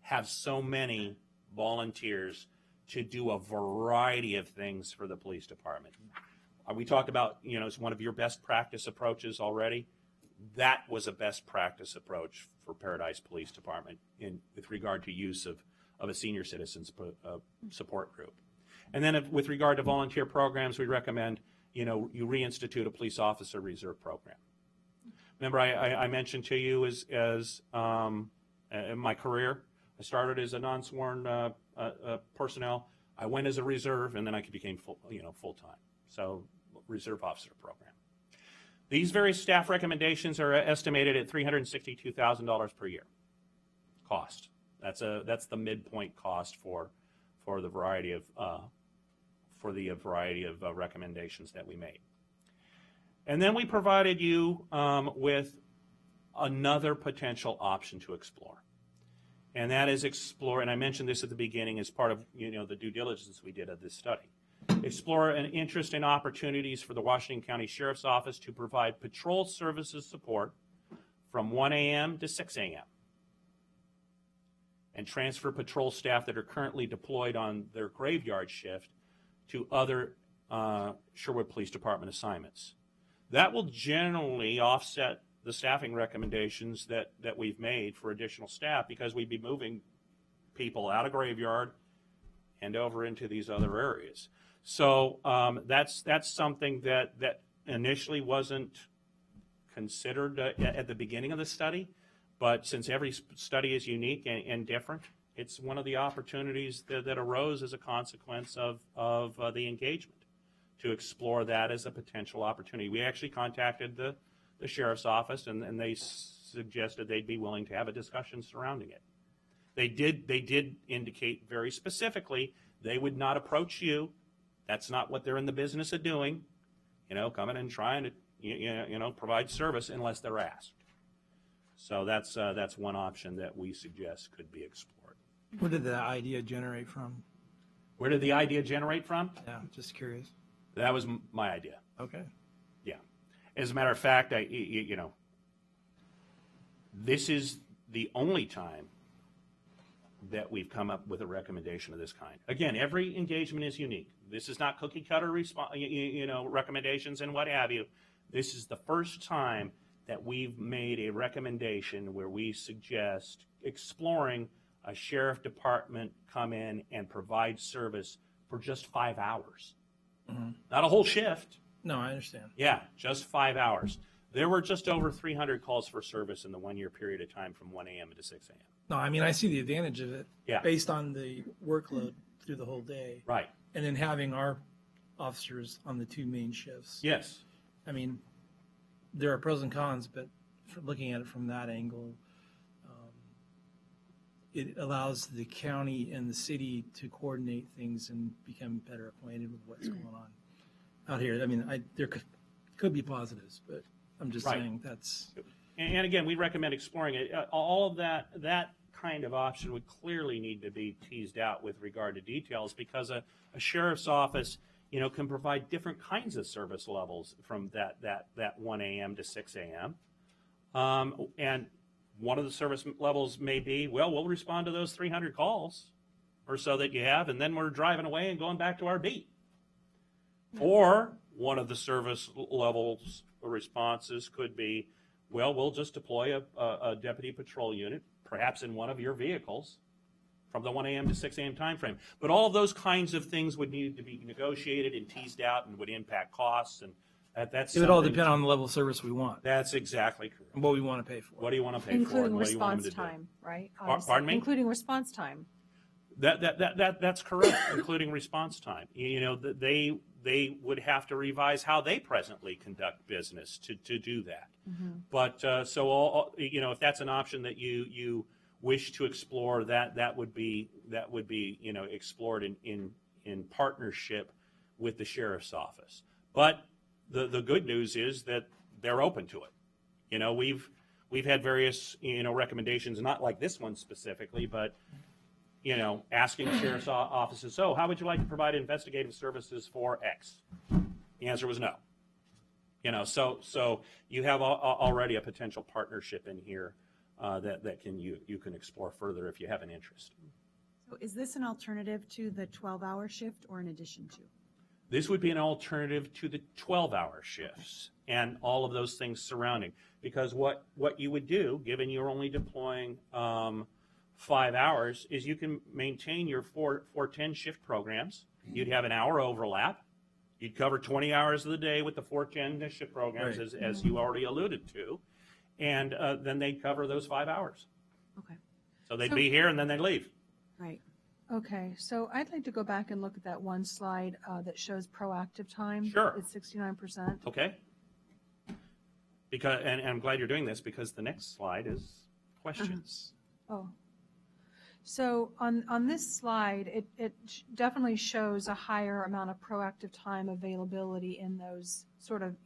have so many volunteers to do a variety of things for the police department. We talked about, it's one of your best practice approaches already. That was a best practice approach for Paradise Police Department with regard to use of a senior citizens support group. And then with regard to volunteer programs, we recommend, you reinstitute a police officer reserve program. Remember, I mentioned to you as in my career, I started as a non-sworn personnel. I went as a reserve, and then I became full-time. So reserve officer program. These various staff recommendations are estimated at $362,000 per year cost. That's the midpoint cost for the variety of recommendations that we made. And then we provided you with another potential option to explore. And that is explore, and I mentioned this at the beginning as part of the due diligence we did of this study. Explore an interest in opportunities for the Washington County Sheriff's Office to provide patrol services support from 1 a.m. to 6 a.m. and transfer patrol staff that are currently deployed on their graveyard shift to other Sherwood Police Department assignments. That will generally offset the staffing recommendations that we've made for additional staff, because we'd be moving people out of graveyard and over into these other areas. So that's something that initially wasn't considered at the beginning of the study, but since every study is unique and different, it's one of the opportunities that arose as a consequence of the engagement to explore that as a potential opportunity. We actually contacted the Sheriff's Office, and they suggested they'd be willing to have a discussion surrounding it. They did indicate very specifically they would not approach you. That's not what they're in the business of doing, coming and trying to provide service unless they're asked. So that's one option that we suggest could be explored. Where did the idea generate from? Where did the idea generate from? Yeah, just curious. That was my idea. Okay. Yeah. As a matter of fact, this is the only time that we've come up with a recommendation of this kind. Again, every engagement is unique. This is not cookie cutter recommendations and what have you. This is the first time that we've made a recommendation where we suggest exploring a sheriff department come in and provide service for just 5 hours. Mm-hmm. Not a whole shift. No, I understand. Yeah, just 5 hours. There were just over 300 calls for service in the 1 year period of time from 1 a.m. to 6 a.m. No, I mean, I see the advantage of it. Yeah. Based on the workload through the whole day. Right. And then having our officers on the two main shifts. Yes. I mean, there are pros and cons, but looking at it from that angle, it allows the county and the city to coordinate things and become better acquainted with what's going on out here. I mean, there could be positives, but I'm just saying that's. And again, we recommend exploring it. All of that kind of option would clearly need to be teased out with regard to details, because a sheriff's office, can provide different kinds of service levels from that 1 a.m. to 6 a.m. And one of the service levels may be, well, we'll respond to those 300 calls or so that you have, and then we're driving away and going back to our beat. Or one of the service levels responses could be, well, we'll just deploy a deputy patrol unit, perhaps in one of your vehicles, from the 1 a.m. to 6 a.m. time frame. But all of those kinds of things would need to be negotiated and teased out and would impact costs, and that's it would all depend on the level of service we want. That's exactly correct. And what we want to pay for. What do you want to pay Including for? And what do you want response them to time, right? Pardon me? Including response time. That's correct, including response time. They would have to revise how they presently conduct business to do that. Mm-hmm. But if that's an option that you wish to explore, that would be explored in partnership with the sheriff's office. But the good news is that they're open to it. We've had various recommendations, not like this one specifically, but asking sheriff's offices, so how would you like to provide investigative services for X? The answer was no. So you have already a potential partnership in here that you can explore further if you have an interest. So is this an alternative to the 12-hour shift or in addition to? This would be an alternative to the 12-hour shifts and all of those things surrounding. Because what you would do, given you're only deploying 5 hours, is you can maintain your 410 shift programs. You'd have an hour overlap. You'd cover 20 hours of the day with the 410 shift programs, Right. as you already alluded to. And then they'd cover those 5 hours. Okay. So they'd So- be here and then they'd leave. Right. Okay, so I'd like to go back and look at that one slide that shows proactive time. Sure. It's 69%. Okay? And I'm glad you're doing this because the next slide is questions. Oh. So on this slide, it definitely shows a higher amount of proactive time availability in those sort of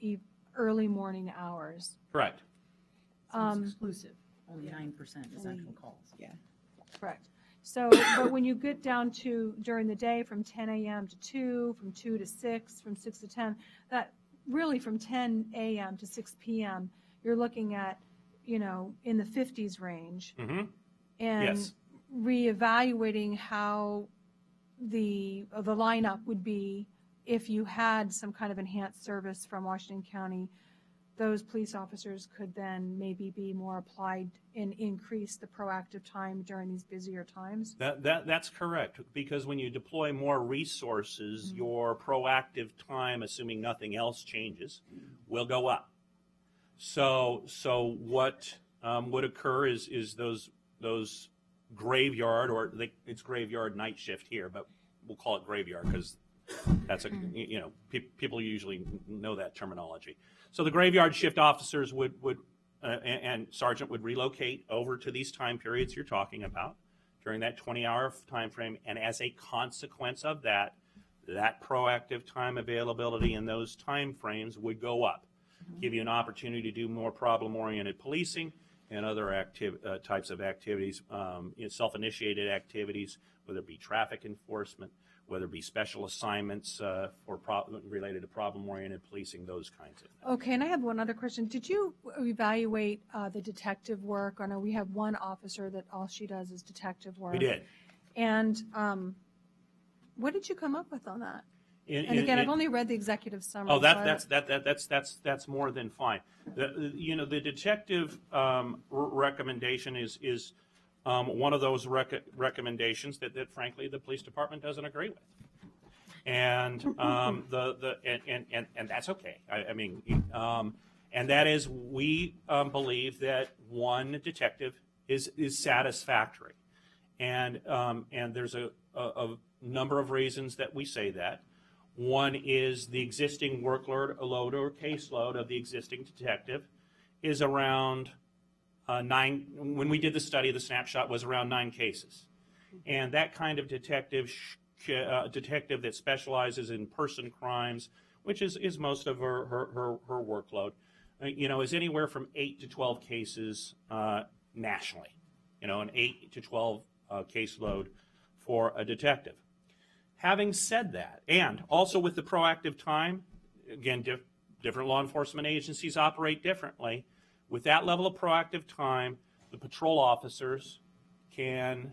early morning hours. Correct. It's exclusive. Only 9% is actual calls. Yeah. Correct. So, but when you get down to during the day from 10 a.m. to 2, from 2 to 6, from 6 to 10, that really from 10 a.m. to 6 p.m., you're looking at, in the 50s range. Mm-hmm. And Yes. reevaluating how the lineup would be if you had some kind of enhanced service from Washington County. Those police officers could then maybe be more applied and increase the proactive time during these busier times. That's correct, because when you deploy more resources, your proactive time, assuming nothing else changes, will go up. So what would occur is those graveyard, it's graveyard night shift here, but we'll call it graveyard because that's people usually know that terminology. So the graveyard shift officers would and sergeant would relocate over to these time periods you're talking about during that 20-hour time frame, and as a consequence of that proactive time availability in those time frames would go up, give you an opportunity to do more problem-oriented policing and other types of activities, self-initiated activities, whether it be traffic enforcement, whether it be special assignments related to problem-oriented policing, those kinds of things. Okay, and I have one other question. Did you evaluate the detective work? I know we have one officer that all she does is detective work. We did. And what did you come up with on that? And again, I've only read the executive summary. Oh, that's more than fine. The detective recommendation is one of those recommendations that frankly the police department doesn't agree with, and and that's okay. And that is we believe that one detective is satisfactory, and there's a number of reasons that we say that. One is the existing workload or caseload of the existing detective is around 9. When we did the study, the snapshot was around 9 cases. And that kind of detective that specializes in person crimes, which is most of her workload, is anywhere from 8 to 12 cases nationally. An 8 to 12 caseload for a detective. Having said that, and also with the proactive time, again, different law enforcement agencies operate differently. With that level of proactive time, the patrol officers can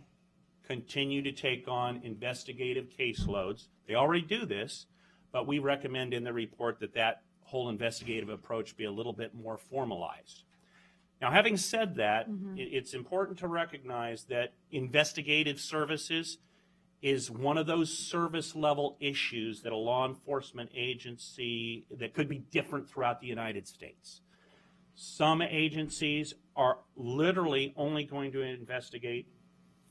continue to take on investigative caseloads. They already do this, but we recommend in the report that whole investigative approach be a little bit more formalized. Now, having said that, it's important to recognize that investigative services is one of those service level issues that a law enforcement agency that could be different throughout the United States. Some agencies are literally only going to investigate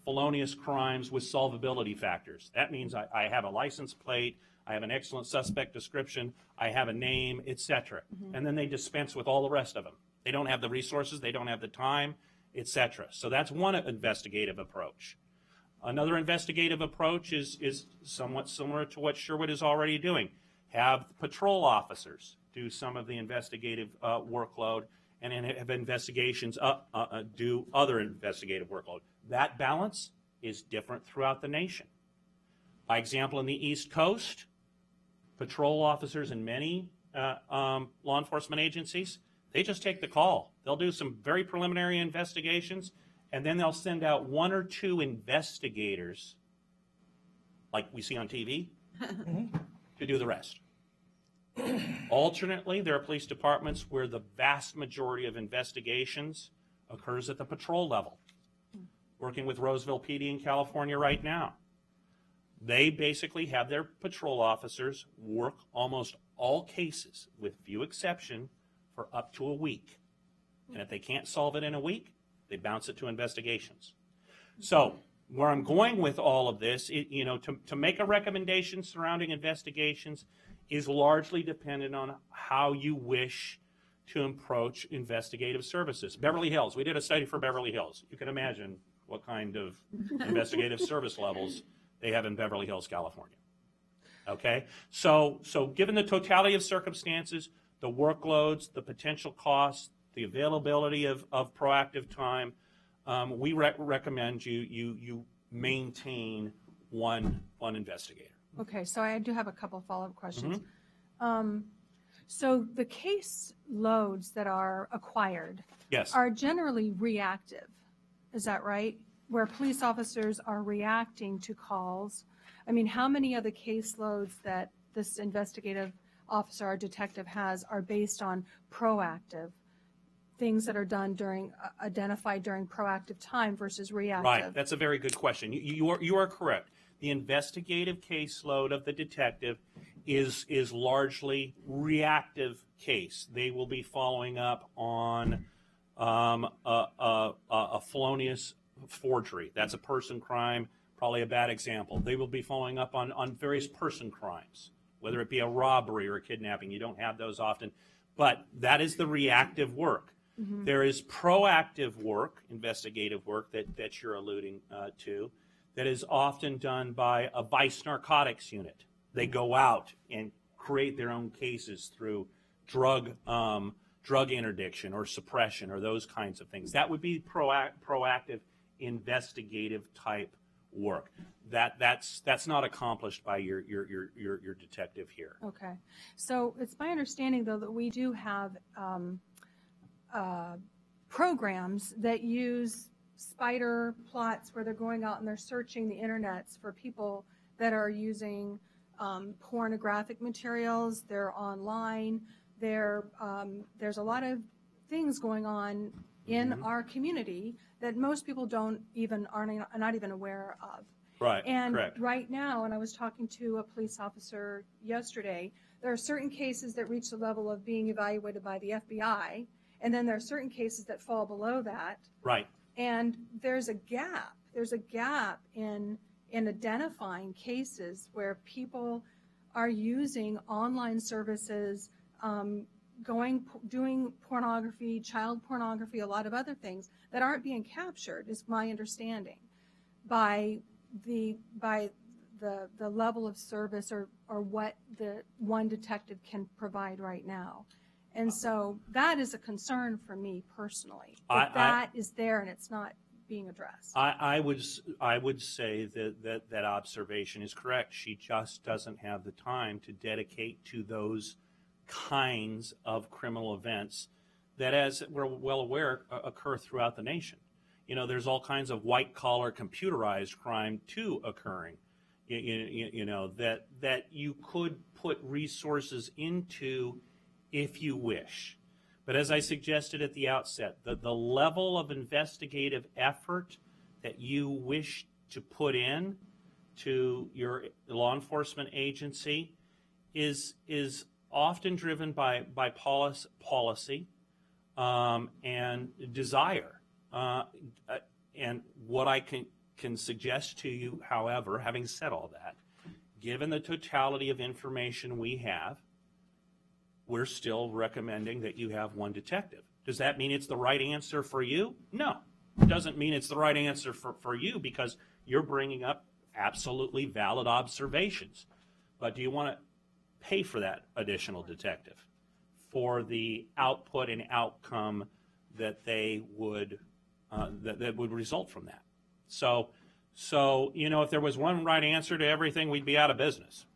felonious crimes with solvability factors. That means I have a license plate, I have an excellent suspect description, I have a name, etc. And then they dispense with all the rest of them. They don't have the resources, they don't have the time, etc. So that's one investigative approach. Another investigative approach is somewhat similar to what Sherwood is already doing. Have patrol officers do some of the investigative workload, and then have investigations do other investigative workload. That balance is different throughout the nation. By example, in the East Coast, patrol officers in many law enforcement agencies, they just take the call. They'll do some very preliminary investigations, and then they'll send out 1 or 2 investigators, like we see on TV, to do the rest. Alternately, there are police departments where the vast majority of investigations occurs at the patrol level. Working with Roseville PD in California right now. They basically have their patrol officers work almost all cases, with few exception, for up to a week. And if they can't solve it in a week, they bounce it to investigations. So where I'm going with all of this, to make a recommendation surrounding investigations is largely dependent on how you wish to approach investigative services. Beverly Hills, we did a study for Beverly Hills. You can imagine what kind of investigative service levels they have in Beverly Hills, California. Okay, so given the totality of circumstances, the workloads, the potential costs, the availability of proactive time, we recommend you maintain one investigator. Okay, so I do have a couple follow-up questions. So the case loads that are acquired Yes. are generally reactive. Is that right? Where police officers are reacting to calls. I mean, how many of the caseloads that this investigative officer or detective has are based on proactive things that are done identified during proactive time versus reactive? Right, that's a very good question. You are correct. The investigative caseload of the detective is largely reactive case. They will be following up on a felonious forgery. That's a person crime, probably a bad example. They will be following up on various person crimes, whether it be a robbery or a kidnapping. You don't have those often, but that is the reactive work. Mm-hmm. There is proactive work, investigative work that you're alluding to, that is often done by a vice narcotics unit. They go out and create their own cases through drug interdiction or suppression or those kinds of things. That would be proactive investigative type work. That's not accomplished by your detective here. Okay, so it's my understanding though that we do have programs that use spider plots where they're going out and they're searching the internets for people that are using pornographic materials. They're online. There's a lot of things going on in Mm-hmm. our community that most people are not even aware of. Right, And correct. right now, and I was talking to a police officer yesterday, there are certain cases that reach the level of being evaluated by the FBI, and then there are certain cases that fall below that. Right. And there's a gap. There's a gap in identifying cases where people are using online services, doing pornography, child pornography, a lot of other things that aren't being captured, is my understanding, by the level of service or what the one detective can provide right now. And so that is a concern for me personally. That is there and it's not being addressed. I would say that observation is correct. She just doesn't have the time to dedicate to those kinds of criminal events that, as we're well aware, occur throughout the nation. You know, there's all kinds of white-collar computerized crime too occurring, you know, that you could put resources into if you wish. But as I suggested at the outset, the level of investigative effort that you wish to put in to your law enforcement agency is often driven by policy and desire. And what I can suggest to you, however, having said all that, given the totality of information we have, we're still recommending that you have one detective. Does that mean it's the right answer for you? No. It doesn't mean it's the right answer for you, because you're bringing up absolutely valid observations. But do you want to pay for that additional detective for the output and outcome that they would that would result from that? So you know, if there was one right answer to everything, we'd be out of business.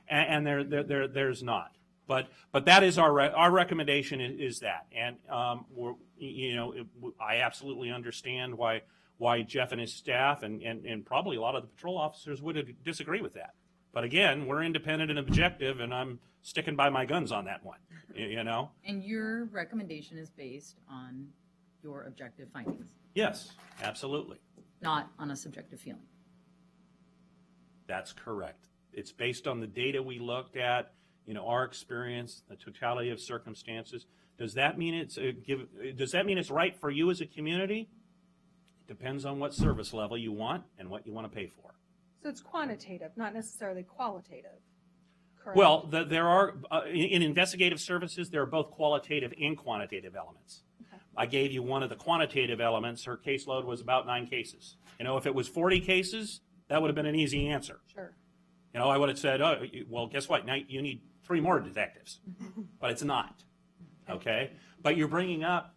and there's not. But that is our recommendation is that, and I absolutely understand why Jeff and his staff and probably a lot of the patrol officers would disagree with that. But again, we're independent and objective, and I'm sticking by my guns on that one. And your recommendation is based on your objective findings, Yes, absolutely. not on a subjective feeling. That's correct. It's based on the data we looked at, our experience, the totality of circumstances. Does that mean it's right for you as a community? It depends on what service level you want and what you want to pay for. So it's quantitative, not necessarily qualitative. Correct? Well, there are in investigative services, there are both qualitative and quantitative elements. Okay. I gave you one of the quantitative elements. Her caseload was about 9 cases. If it was 40 cases, that would have been an easy answer. Sure. I would have said, oh, well, guess what? Now you need 3 more detectives. But it's not. Okay? But you're bringing up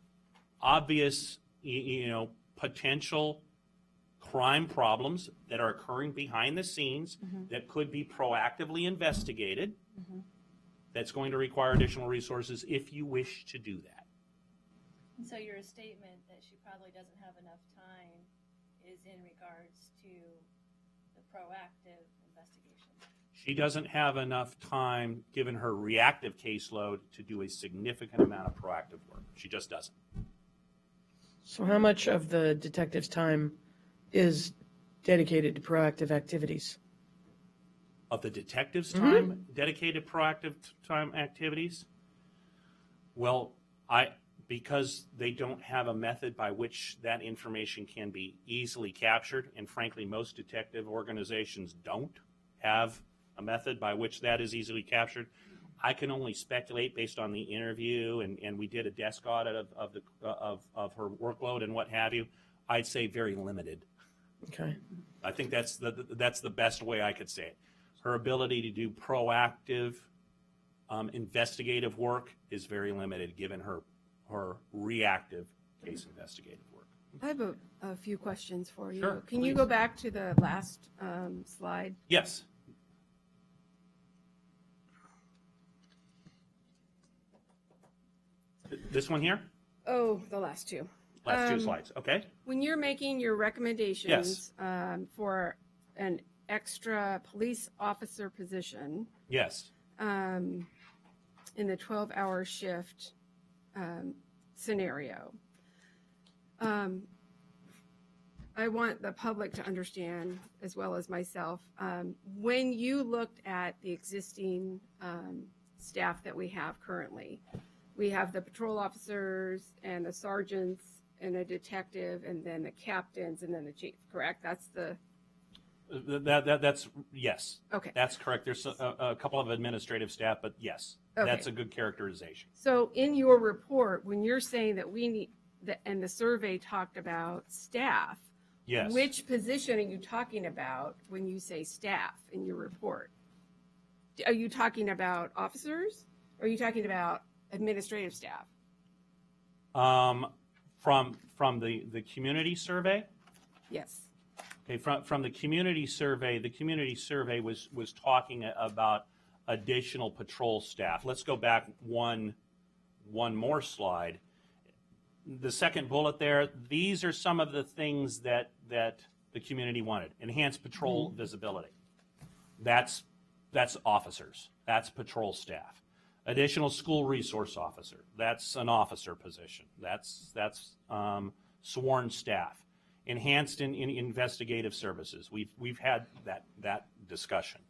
obvious, potential crime problems that are occurring behind the scenes that could be proactively investigated. That's going to require additional resources if you wish to do that. And so your statement that she probably doesn't have enough time is in regards to the proactive investigation. She doesn't have enough time, given her reactive caseload, to do a significant amount of proactive work. She just doesn't. So how much of the detective's time is dedicated to proactive activities? Of the detective's time dedicated proactive time activities? Well, because they don't have a method by which that information can be easily captured, and frankly, most detective organizations don't have a method by which that is easily captured. I can only speculate based on the interview, and we did a desk audit of her workload and what have you. I'd say very limited. Okay. I think that's the best way I could say it. Her ability to do proactive investigative work is very limited, given her reactive case investigative work. I have a few questions for you. Sure, Can you please. go back to the last slide? Yes. This one here? Oh, the last two. Last 2 slides. Okay. When you're making your recommendations for an extra police officer position Yes. in the 12-hour shift scenario, I want the public to understand, as well as myself, when you looked at the existing staff that we have currently, we have the patrol officers and the sergeants and a detective and then the captains and then the chief, correct? That's the... That's yes. Okay. That's correct. There's a couple of administrative staff, but yes, Okay. that's a good characterization. So in your report, when you're saying that we need, and the survey talked about staff, Yes. which position are you talking about when you say staff in your report? Are you talking about officers? Or are you talking about administrative staff? From the community survey? Yes. Okay, from the community survey was talking about additional patrol staff. Let's go back one more slide. The second bullet there, these are some of the things that the community wanted. Enhanced patrol visibility. That's officers. That's patrol staff. Additional school resource officer. That's an officer position. That's sworn staff. Enhanced in investigative services. We've had that discussion.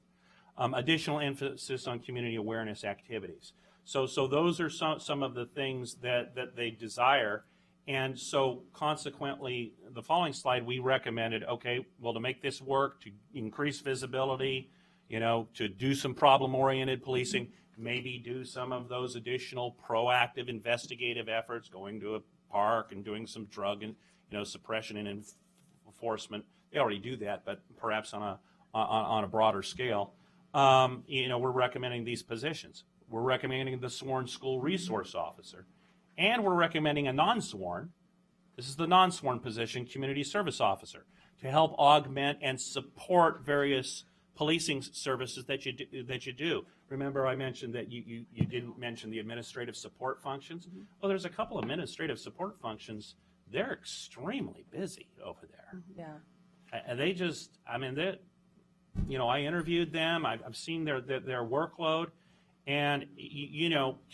Additional emphasis on community awareness activities. So those are some of the things that they desire. And so consequently, the following slide, we recommended, okay, well, to make this work, to increase visibility, to do some problem-oriented policing, maybe do some of those additional proactive investigative efforts, going to a park and doing some drug and suppression and enforcement. They already do that, but perhaps on a broader scale. We're recommending these positions. We're recommending the sworn school resource officer, and we're recommending a non-sworn. This is the non-sworn position, community service officer, to help augment and support various policing services that you do. Remember, I mentioned that you didn't mention the administrative support functions. Well, there's a couple of administrative support functions. They're extremely busy over there. Yeah. And they just, I mean, I interviewed them. I've seen their workload. And,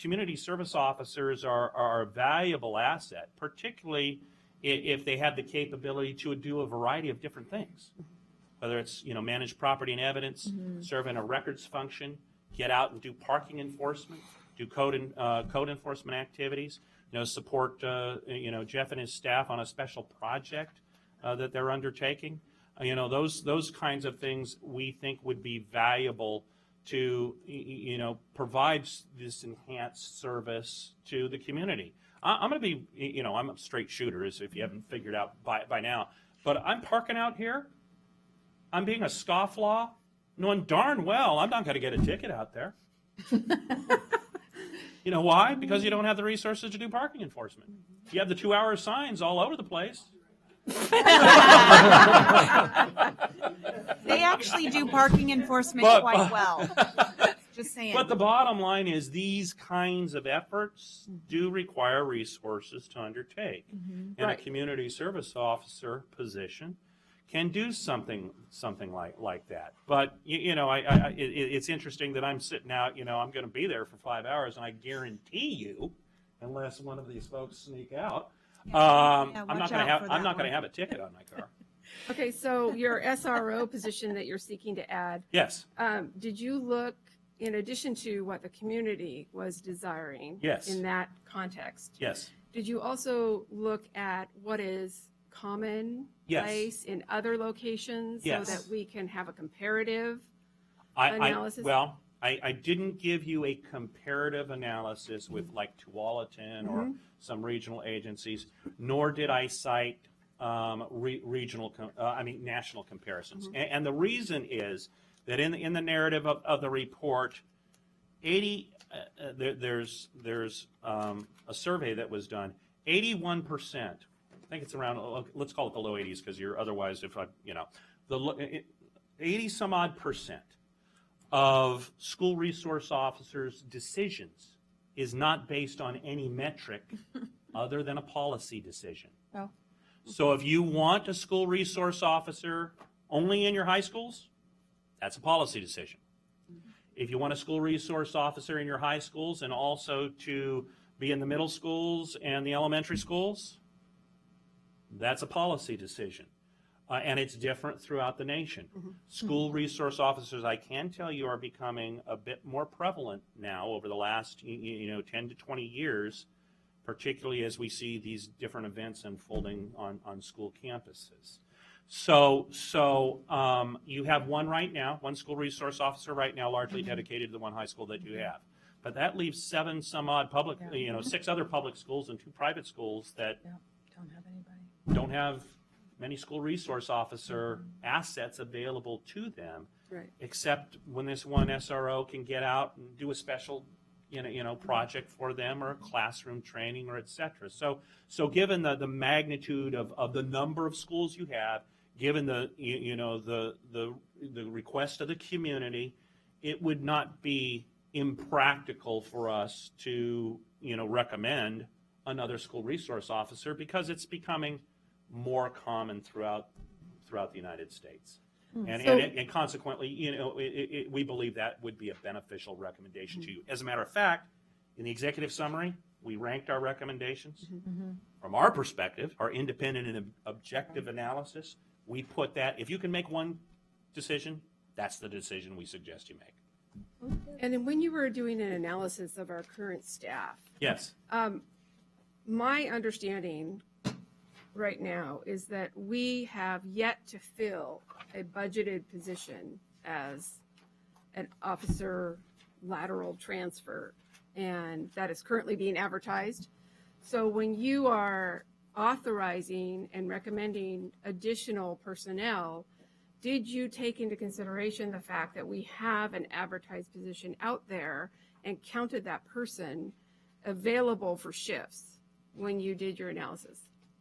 community service officers are a valuable asset, particularly if they have the capability to do a variety of different things. Whether it's, manage property and evidence, serve in a records function, get out and do parking enforcement, do code enforcement activities, support, Jeff and his staff on a special project that they're undertaking. Those kinds of things we think would be valuable to, provide this enhanced service to the community. I'm going to be, I'm a straight shooter, as if you haven't figured out by now, but I'm parking out here. I'm being a scofflaw, knowing darn well I'm not going to get a ticket out there. You know why? Because you don't have the resources to do parking enforcement. You have the 2-hour signs all over the place. They actually do parking enforcement quite well. Just saying. But the bottom line is these kinds of efforts do require resources to undertake. And a community service officer position can do something like that. But it's interesting that I'm sitting out. I'm going to be there for 5 hours, and I guarantee you, unless one of these folks sneak out, I'm not going to have a ticket on my car. Okay, so your SRO position that you're seeking to add. Yes. Did you look, in addition to what the community was desiring? Yes. In that context? Yes. Did you also look at what is commonplace in other locations so that we can have a comparative analysis? I didn't give you a comparative analysis with like Tualatin or some regional agencies, nor did I cite national comparisons. And the reason is that in the narrative of the report, there's a survey that was done. 81%. I think it's around, let's call it the low 80s, because you're otherwise, the 80 some odd percent of school resource officers' decisions is not based on any metric other than a policy decision. Oh. So if you want a school resource officer only in your high schools, that's a policy decision. If you want a school resource officer in your high schools and also to be in the middle schools and the elementary schools, that's a policy decision. And it's different throughout the nation. School resource officers, I can tell you, are becoming a bit more prevalent now over the last 10 to 20 years, particularly as we see these different events unfolding on school campuses. So you have one school resource officer right now, largely dedicated to the one high school that you have. But that leaves 7 some odd public, 6 other public schools and 2 private schools that Don't have anybody. don't have many school resource officer assets available to them, except when this one SRO can get out and do a special, project for them, or a classroom training, or et cetera. So given the magnitude of the number of schools you have, given the request of the community, it would not be impractical for us to recommend another school resource officer, because it's becoming more common throughout the United States. And consequently, we believe that would be a beneficial recommendation to you. As a matter of fact, in the executive summary, we ranked our recommendations. From our perspective, our independent and objective analysis, we put that, if you can make one decision, that's the decision we suggest you make. And then when you were doing an analysis of our current staff, Yes. My understanding right now is that we have yet to fill a budgeted position as an officer lateral transfer, and that is currently being advertised. So when you are authorizing and recommending additional personnel, did you take into consideration the fact that we have an advertised position out there and counted that person available for shifts when you did your analysis?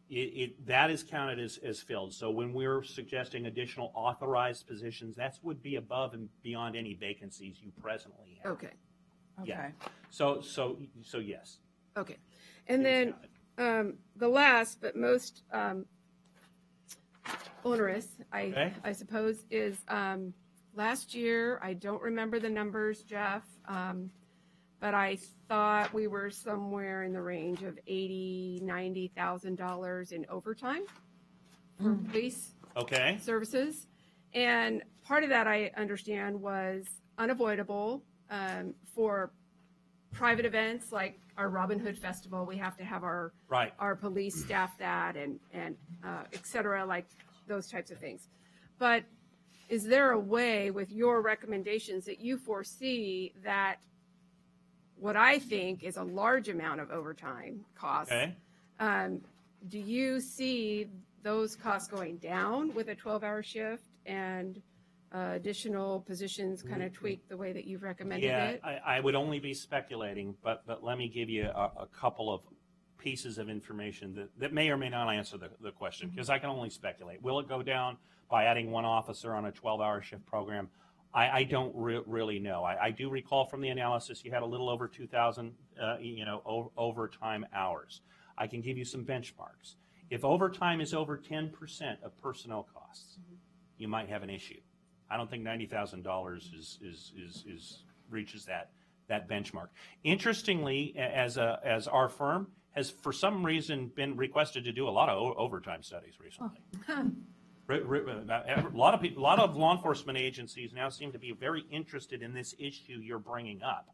that is counted as filled. So when we're suggesting additional authorized positions, that would be above and beyond any vacancies you presently have. Okay, Yeah. So yes. okay. And It then was counted. the last but most onerous, Okay. I suppose, is last year, I don't remember the numbers, Jeff, but I thought we were somewhere in the range of $80,000-$90,000 in overtime for police Okay. services. And part of that, I understand, was unavoidable for private events like our Robin Hood Festival. We have to have our Right. police staff that and et cetera, like those types of things. But is there a way with your recommendations that you foresee that what I think is a large amount of overtime costs, Okay. do you see those costs going down with a 12-hour shift and additional positions kind of tweak the way that you've recommended Yeah, it? I would only be speculating, but let me give you a couple of pieces of information that may or may not answer the question, because I can only speculate. Will it go down by adding one officer on a 12-hour shift program? I don't really know. I do recall from the analysis you had a little over 2,000 overtime hours. I can give you some benchmarks. If overtime is over 10% of personnel costs, you might have an issue. I don't think $90,000 is reaches that benchmark. Interestingly, as our firm has for some reason been requested to do a lot of overtime studies recently. A lot of law enforcement agencies now seem to be very interested in this issue you're bringing up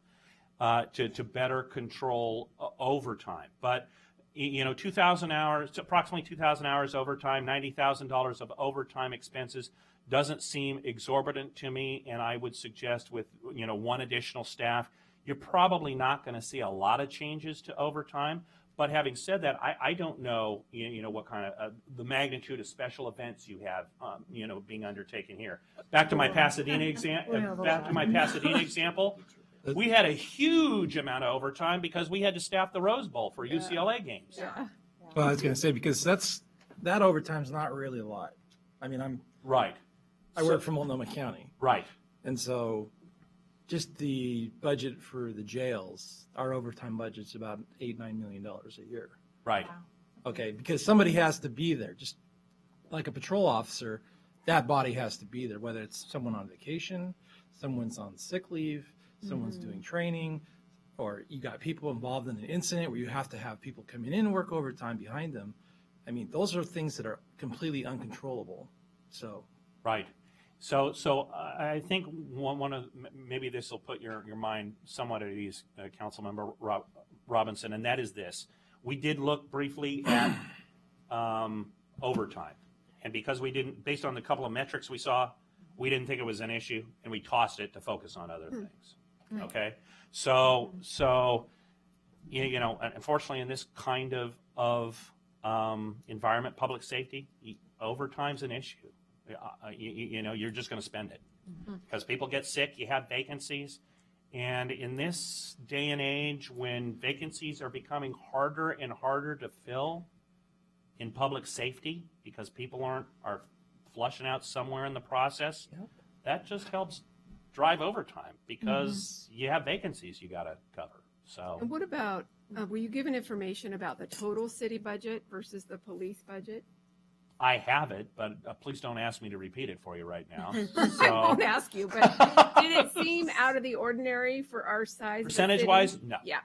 to better control overtime. But 2,000 hours, approximately 2,000 hours overtime, $90,000 of overtime expenses doesn't seem exorbitant to me, and I would suggest with one additional staff, you're probably not going to see a lot of changes to overtime. But having said that, I don't know what kind of the magnitude of special events you have being undertaken here. Back to my Pasadena example. We had a huge amount of overtime because we had to staff the Rose Bowl for UCLA games. Yeah. Well, I was going to say, because that overtime's not really a lot. I mean, Right. I work from Multnomah County, Right. and so just the budget for the jails, our overtime budget's about $8-9 million a year. Right. Okay, because somebody has to be there. Just like a patrol officer, that body has to be there, whether it's someone on vacation, someone's on sick leave, someone's doing training, or you got people involved in an incident where you have to have people come in and work overtime behind them. I mean, those are things that are completely uncontrollable. So. Right. So I think one of maybe this will put your mind somewhat at ease, Councilmember Robinson, and that is this: we did look briefly at overtime, and because we didn't, based on the couple of metrics we saw, we didn't think it was an issue, and we tossed it to focus on other things. Okay, so unfortunately, in this kind of environment, public safety, overtime's an issue. You're just going to spend it because people get sick, you have vacancies, and in this day and age when vacancies are becoming harder and harder to fill in public safety because people are flushing out somewhere in the process, that just helps drive overtime because you have vacancies you got to cover. So, And what about, were you given information about the total city budget versus the police budget? I have it, but please don't ask me to repeat it for you right now. I So, won't ask you, but did it seem out of the ordinary for our size? of the city? percentage-wise, no. Yeah.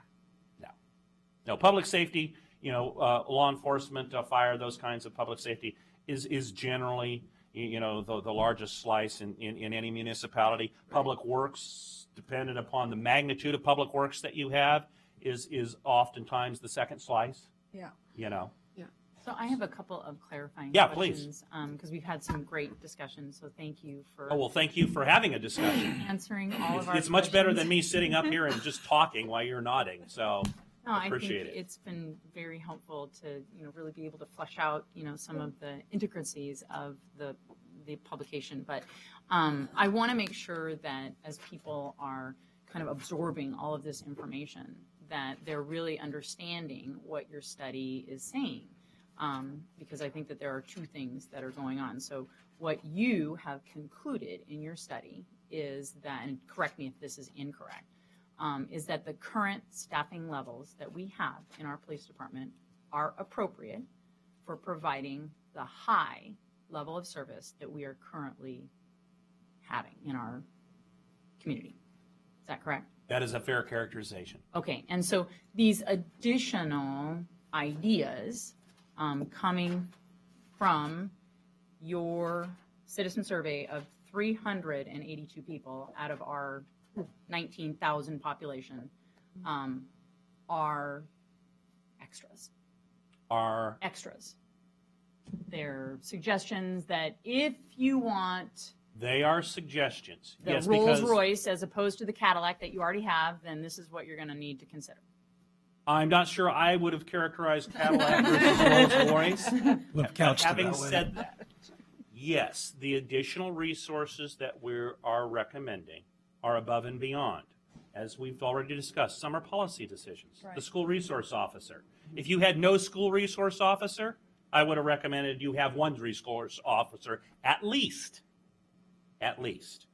No, public safety, law enforcement, fire, those kinds of public safety is generally, the largest slice in any municipality. Public works, dependent upon the magnitude of public works that you have, is oftentimes the second slice. Yeah. So I have a couple of clarifying Yeah, please. questions. Because we've had some great discussions, so thank you for Oh, well, thank you for having a discussion. answering all of our It's much better than questions. me sitting up here and just talking while you're nodding, so No, I appreciate think it. it's been very helpful to, really be able to flesh out, some of the intricacies of the publication. But I want to make sure that as people are kind of absorbing all of this information, that they're really understanding what your study is saying. because I think that there are two things that are going on. So what you have concluded in your study is that, and correct me if this is incorrect, is that the current staffing levels that we have in our police department are appropriate for providing the high level of service that we are currently having in our community. Is that correct? That is a fair characterization. Okay, and so these additional ideas coming from your citizen survey of 382 people out of our 19,000 population are extras. Are Extras. They're suggestions that if you want they are suggestions? the Yes, Rolls because Royce as opposed to the Cadillac that you already have, then this is what you're going to need to consider. I'm not sure I would have characterized Cadillac versus Rolls Royce. We've couched it Having that way. said that, yes, the additional resources that we are recommending are above and beyond. As we've already discussed, some are policy decisions. Right. The school resource officer. If you had no school resource officer, I would have recommended you have one resource officer at least. At least.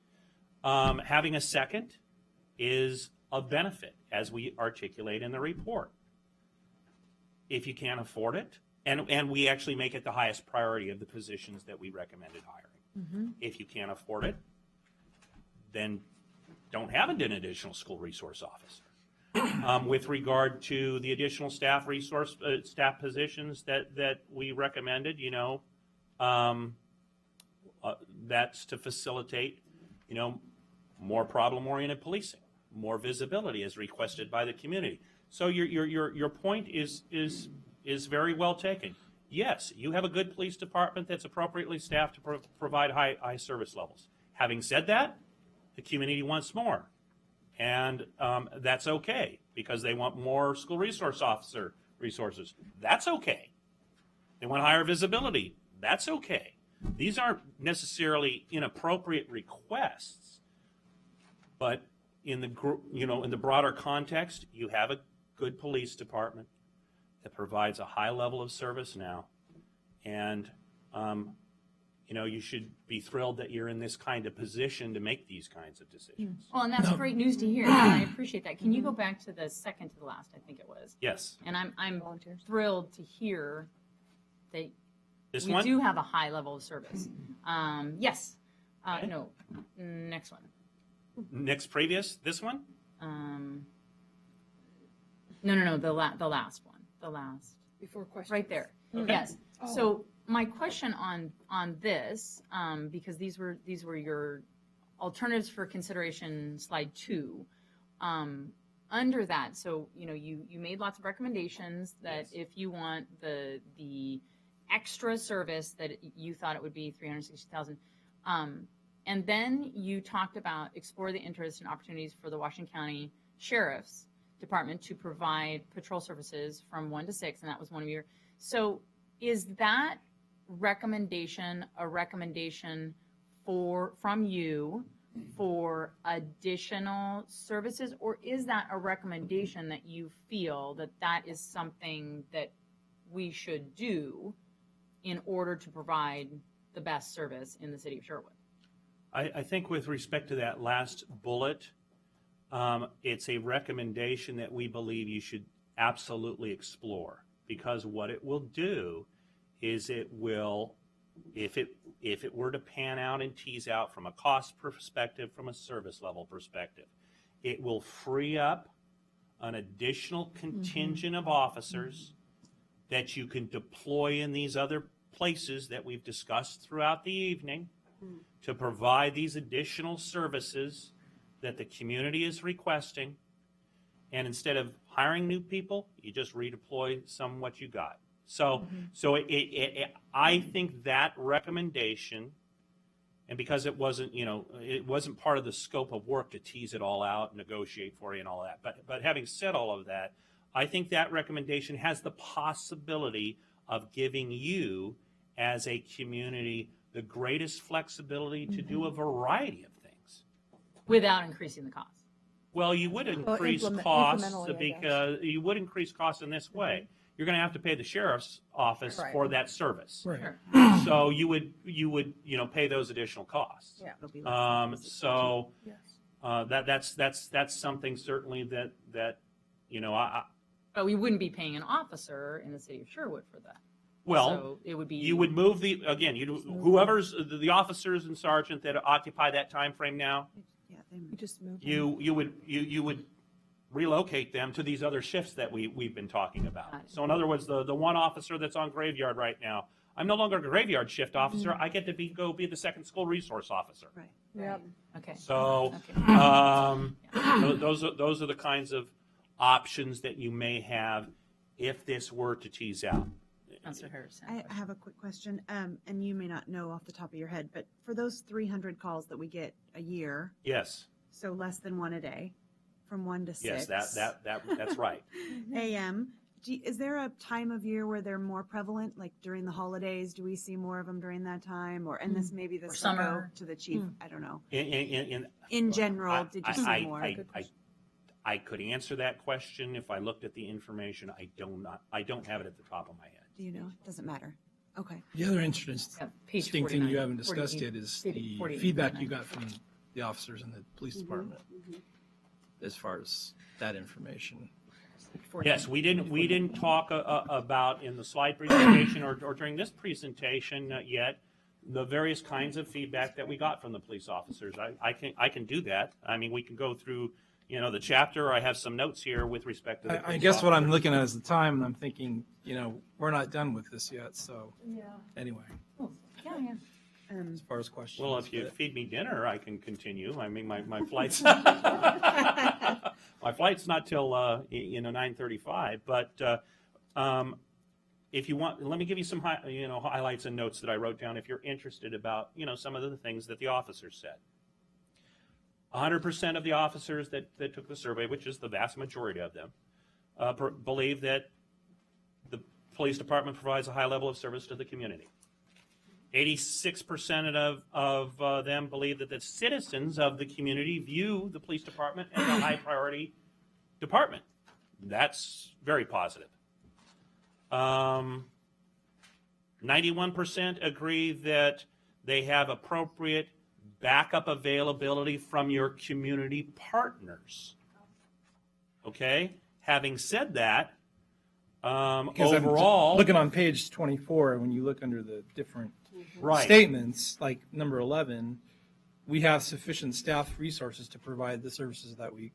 Having a second is a benefit, as we articulate in the report. If you can't afford it, and we actually make it the highest priority of the positions that we recommended hiring. If you can't afford it, then don't have an additional school resource officer. With regard to the additional staff positions that we recommended, that's to facilitate, more problem-oriented policing, more visibility as requested by the community. So your point is very well taken. Yes, you have a good police department that's appropriately staffed to provide high service levels. Having said that, the community wants more, and that's okay because they want more school resource officer resources. That's okay. They want higher visibility. That's okay. These aren't necessarily inappropriate requests, but in the broader context, you have a good police department that provides a high level of service now, and you should be thrilled that you're in this kind of position to make these kinds of decisions. Well, and that's great news to hear, and I appreciate that. Can you go back to the second to the last, I think it was? Yes. And I'm thrilled to hear that This we one? do have a high level of service. Yes. Okay. No. Next one. Next previous? This one? No. The last one. The last. Before questions. Right there. Okay. Yes. So my question on this, because these were your alternatives for consideration, slide 2. Under that, so you made lots of recommendations that Yes. if you want the extra service that you thought it would be $360,000, and then you talked about explore the interest and opportunities for the Washington County Sheriff's Department to provide patrol services from 1 to 6, and that was one of your. So is that recommendation a recommendation from you for additional services, or is that a recommendation that you feel that is something that we should do in order to provide the best service in the city of Sherwood? I think with respect to that last bullet, it's a recommendation that we believe you should absolutely explore, because what it will do is it will, if it were to pan out and tease out from a cost perspective, from a service level perspective, it will free up an additional contingent of officers that you can deploy in these other places that we've discussed throughout the evening to provide these additional services that the community is requesting. And instead of hiring new people, you just redeploy some what you got. So I think that recommendation, and because it wasn't part of the scope of work to tease it all out, negotiate for you and all that. But having said all of that, I think that recommendation has the possibility of giving you as a community the greatest flexibility to do a variety of things. Without increasing the cost. Well, you would increase costs because you would increase costs in this way. you're going to have to pay the sheriff's office Right. for that service. Right. Sure. So you would pay those additional costs. Yeah, it'll be less than So Yes. that's something certainly that But we wouldn't be paying an officer in the city of Sherwood for that. well, So it would be. you would move whoever's the officers and sergeant that occupy that time frame now, Yeah, they You just move. you would relocate them to these other shifts that we've been talking about. Got it. So in other words, the one officer that's on graveyard right now, I'm no longer a graveyard shift officer. I get to go be the second school resource officer. Right. Yep. Okay. So Okay. those are the kinds of options that you may have if this were to tease out. Councilor Harrison. I have a quick question, and you may not know off the top of your head, but for those 300 calls that we get a year, Yes, so less than one a day, from 1 to 6. yes, that's right. a.m. Is there a time of year where they're more prevalent, like during the holidays? Do we see more of them during that time, or and this maybe this will go summer. to the chief? I don't know. In In general, did you see more? I could answer that question if I looked at the information. I don't have it at the top of my head. Do you know? Doesn't matter. Okay. The other interesting Page thing you 49, haven't discussed 48, yet is 48, the 48, feedback 49. you got from the officers in the police department as far as that information. Yes, we didn't talk about in the slide presentation or during this presentation yet the various kinds of feedback that we got from the police officers. I can do that. I mean, we can go through the chapter. I have some notes here with respect to the I police guess what I'm officers. looking at is the time, and I'm thinking, we're not done with this yet. So anyway, Yeah. as far as questions. Well, if you but- feed me dinner, I can continue. I mean, my flight's my flight's not till 9:35. But if you want, let me give you some highlights and notes that I wrote down. If you're interested about some of the things that the officers said. 100% of the officers that took the survey, which is the vast majority of them, believe that the police department provides a high level of service to the community. 86% of them believe that the citizens of the community view the police department as a high priority department. That's very positive. 91% agree that they have appropriate backup availability from your community partners. Okay? Having said that, Because I'm overall, looking on page 24, when you look under the different right. statements, like number 11, we have sufficient staff resources to provide the services that we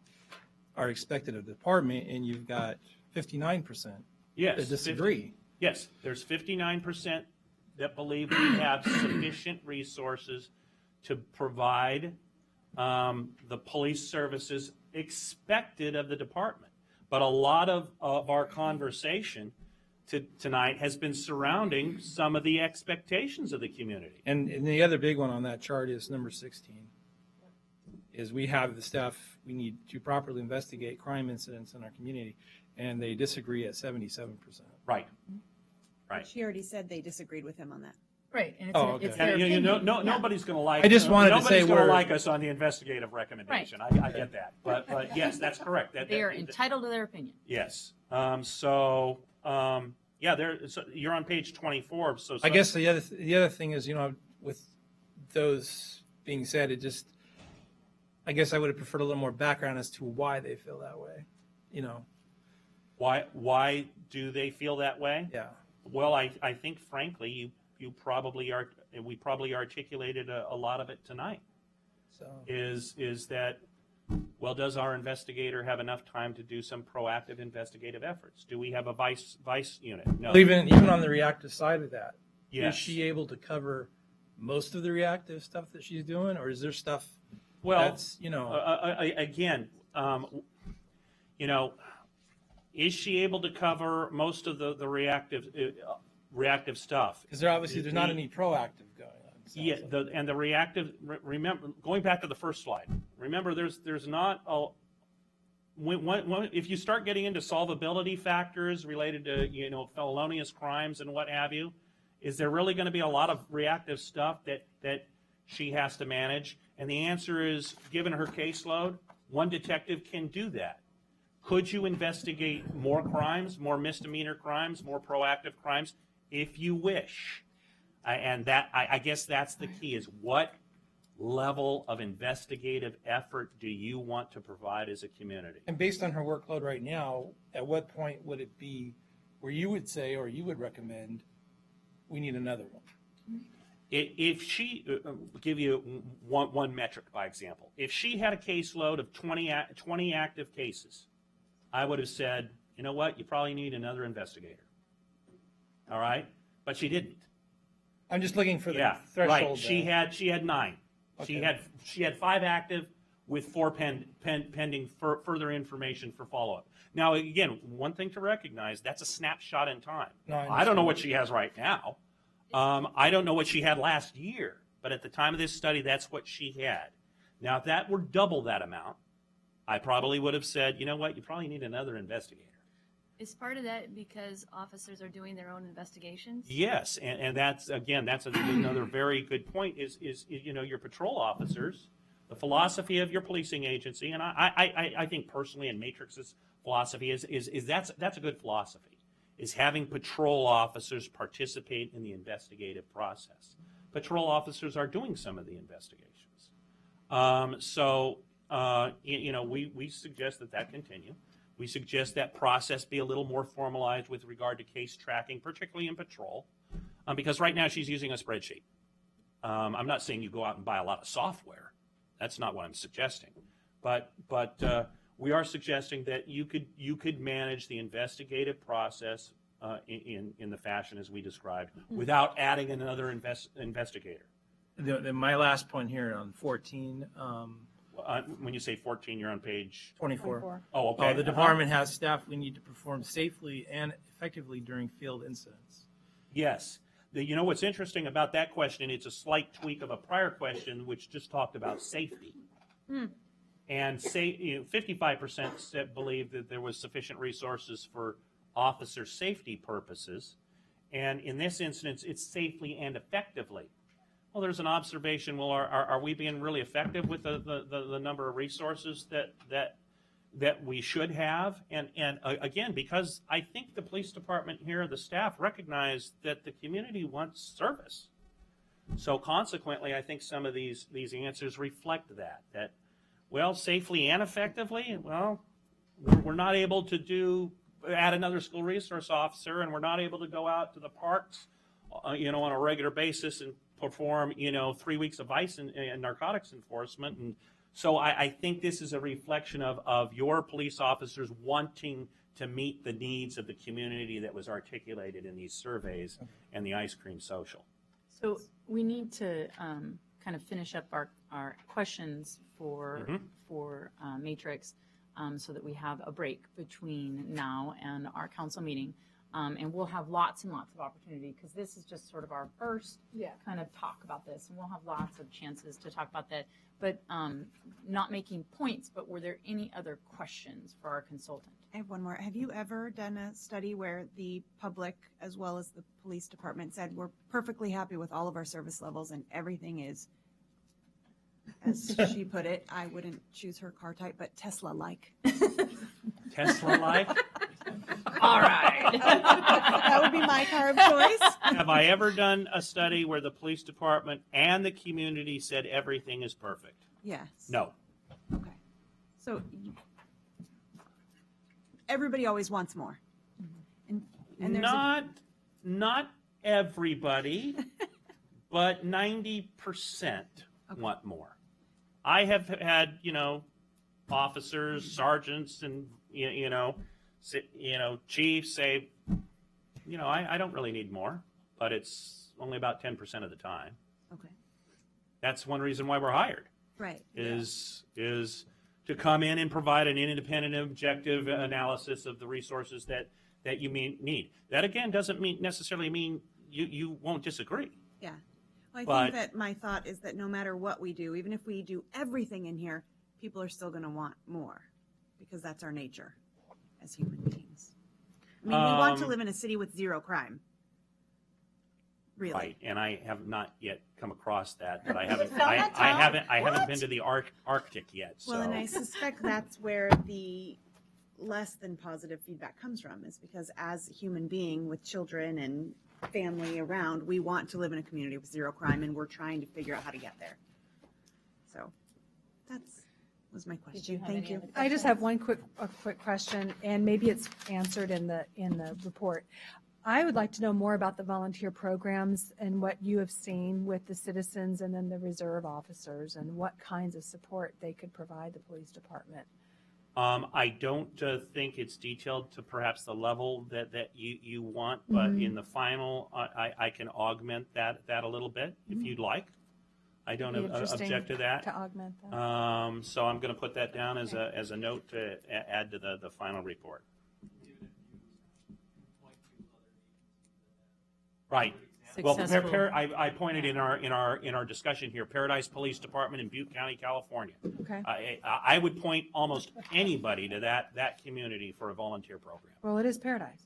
are expected of the department, and you've got 59% Yes, that disagree. Yes, there's 59% that believe we have sufficient resources to provide the police services expected of the department. But a lot of our conversation tonight has been surrounding some of the expectations of the community. And the other big one on that chart is number 16, is we have the staff we need to properly investigate crime incidents in our community, and they disagree at 77%. Right. Right. She already said they disagreed with him on that. Right. And Oh, okay. it's their And, opinion. nobody's going to like. I just wanted to say nobody's going to we're- like us on the investigative recommendation. I get that, but yes, that's correct. They are entitled to their opinion. Yes. You're on page 24. So I guess the other thing is, with those being said, I guess I would have preferred a little more background as to why they feel that way. Why do they feel that way? Yeah. Well, I think frankly we probably articulated a lot of it tonight. So Is that, well, does our investigator have enough time to do some proactive investigative efforts? Do we have a vice unit? No. even on the reactive side of that, Yes. is she able to cover most of the reactive stuff that she's doing, or is there stuff Well, that's again, is she able to cover most of the reactive stuff? because there's not any proactive going on. it sounds Yeah, like. the reactive. Remember, going back to the first slide. Remember, there's not a. If you start getting into solvability factors related to felonious crimes and what have you, is there really going to be a lot of reactive stuff that she has to manage? And the answer is, given her caseload, one detective can do that. Could you investigate more crimes, more misdemeanor crimes, more proactive crimes, if you wish? And that, I guess that's the key, is what level of investigative effort do you want to provide as a community? And based on her workload right now, at what point would it be where you would say, or you would recommend, we need another one? If she, give you one metric by example, if she had a caseload of 20 active cases, I would have said, you know what, you probably need another investigator. All right? But she didn't. I'm just looking for the Yeah, threshold. right. She had 9. Okay. She had 5 active with 4 pending further information for follow-up. Now, again, one thing to recognize, that's a snapshot in time. No, I don't know what she has right now. I don't know what she had last year, but at the time of this study, that's what she had. Now, if that were double that amount, I probably would have said, you know what, you probably need another investigator. Is part of that because officers are doing their own investigations? Yes, and that's, again, that's another very good point, is you know, your patrol officers, the philosophy of your policing agency, and I think personally, and Matrix's philosophy is that's a good philosophy, is having patrol officers participate in the investigative process. Patrol officers are doing some of the investigations. You know, we suggest that continue. We suggest that process be a little more formalized with regard to case tracking, particularly in patrol, because right now she's using a spreadsheet. I'm not saying you go out and buy a lot of software. That's not what I'm suggesting. But we are suggesting that you could manage the investigative process in the fashion as we described, without adding another investigator. My last point here on 14. When you say 14, you're on page 24. Oh, okay. The department has staff we need to perform safely and effectively during field incidents. Yes. You know what's interesting about that question, it's a slight tweak of a prior question which just talked about safety. And 55% believed that there was sufficient resources for officer safety purposes. And in this instance, it's safely and effectively. Well, there's an observation, well, are we being really effective with the number of resources that we should have? And again, because I think the police department here, the staff recognize that the community wants service. So consequently, I think some of these answers reflect that, well, safely and effectively, well, we're not able to add another school resource officer, and we're not able to go out to the parks, you know, on a regular basis and perform, you know, 3 weeks of vice and narcotics enforcement. And so I think this is a reflection of your police officers wanting to meet the needs of the community that was articulated in these surveys and the ice cream social. So we need to kind of finish up our questions for Matrix so that we have a break between now and our council meeting. And we'll have lots and lots of opportunity, because this is just sort of our first kind of talk about this, and we'll have lots of chances to talk about that. But not making points, but were there any other questions for our consultant? I have one more. Have you ever done a study where the public as well as the police department said we're perfectly happy with all of our service levels and everything is, as she put it, I wouldn't choose her car type, but Tesla-like? Tesla-like? All right. That would be my car of choice. Have I ever done a study where the police department and the community said everything is perfect? Yes. No. Okay. So everybody always wants more. And there's not everybody, but 90% want more. I have had, you know, officers, sergeants, and chiefs say, you know, I don't really need more, but it's only about 10% of the time. Okay. That's one reason why we're hired. Right. Is to come in and provide an independent, objective analysis of the resources that you need. That again doesn't necessarily mean you won't disagree. Yeah. Well, I think that my thought is that no matter what we do, even if we do everything in here, people are still going to want more, because that's our nature as human beings. I mean, we want to live in a city with zero crime. Really. Right, and I have not yet come across that, but I haven't been to the Arctic yet. So. Well, and I suspect that's where the less than positive feedback comes from, is because as a human being with children and family around, we want to live in a community with zero crime, and we're trying to figure out how to get there. So was my question. have Thank any you. other I just have one quick question, and maybe it's answered in the report. I would like to know more about the volunteer programs and what you have seen with the citizens and then the reserve officers, and what kinds of support they could provide the police department. I don't think it's detailed to perhaps the level that you want, but in the final, I can augment that a little bit if you'd like. I don't It'd be interesting object to that. to augment that. So I'm going to put that down as a note to add to the final report. Right. Well, Successful. I pointed in our discussion here, Paradise Police Department in Butte County, California. Okay. I would point almost anybody to that community for a volunteer program. Well, it is paradise.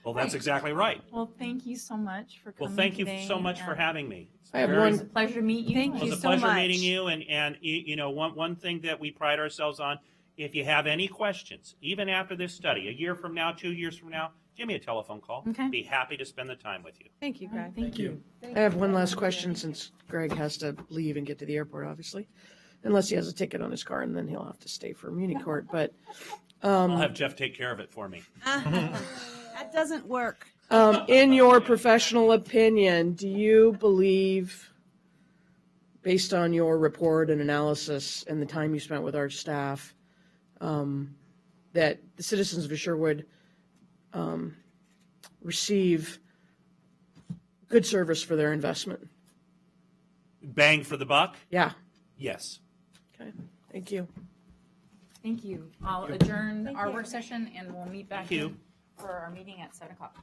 Well, that's exactly right. Well, thank you so much for Well, coming thank you today, so much for and having me. I have It was a one. pleasure to meet you. Thank It you was a so pleasure much. meeting you, and you know, one thing that we pride ourselves on, if you have any questions, even after this study, a year from now, 2 years from now, give me a telephone call. Okay. Be happy to spend the time with you. Thank you, Greg. Thank you. I have one last question, since Greg has to leave and get to the airport, obviously, unless he has a ticket on his car, and then he'll have to stay for Muni Court. But I'll have Jeff take care of it for me. That doesn't work. in your professional opinion, do you believe, based on your report and analysis and the time you spent with our staff, that the citizens of Sherwood receive good service for their investment? Bang for the buck? Yeah. Yes. Okay. Thank you. Thank you. I'll adjourn our work session, and we'll meet back Thank you. in for our meeting at 7 o'clock.